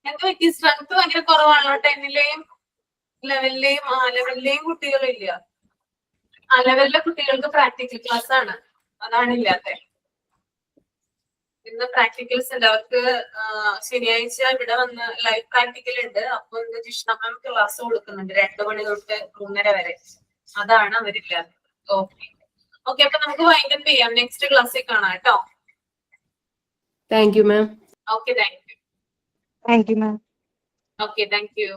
എന്താ പറ്റി? സ്ട്രെങ്ത് ഭയങ്കര കുറവാണോ 10ലെയും 11ലെയും കുട്ടികളില്ല. ലെവലിലെ കുട്ടികൾക്ക് പ്രാക്ടിക്കൽ ക്ലാസ് ആണ്, അതാണ് ഇല്ലാത്ത. ഇന്ന് പ്രാക്ടിക്കൽസ് ഉണ്ട് അവർക്ക്. ശനിയാഴ്ച ഇവിടെ വന്ന് ലൈവ് പ്രാക്ടിക്കൽ ഉണ്ട്. അപ്പൊ ഇന്ന് ജിഷ്ണ മാം ക്ലാസ് കൊടുക്കുന്നുണ്ട് 2 മണി തൊട്ട് 3:30 വരെ. അതാണ് അവരില്ലാത്തത്. ഓക്കെ, അപ്പൊ നമുക്ക് വൈൻഡപ്പ് ചെയ്യാം. നെക്സ്റ്റ് ക്ലാസ്സിൽ കാണാം കേട്ടോ. Thank you ma'am. Okay, thank you. Thank you ma'am. Okay, thank you.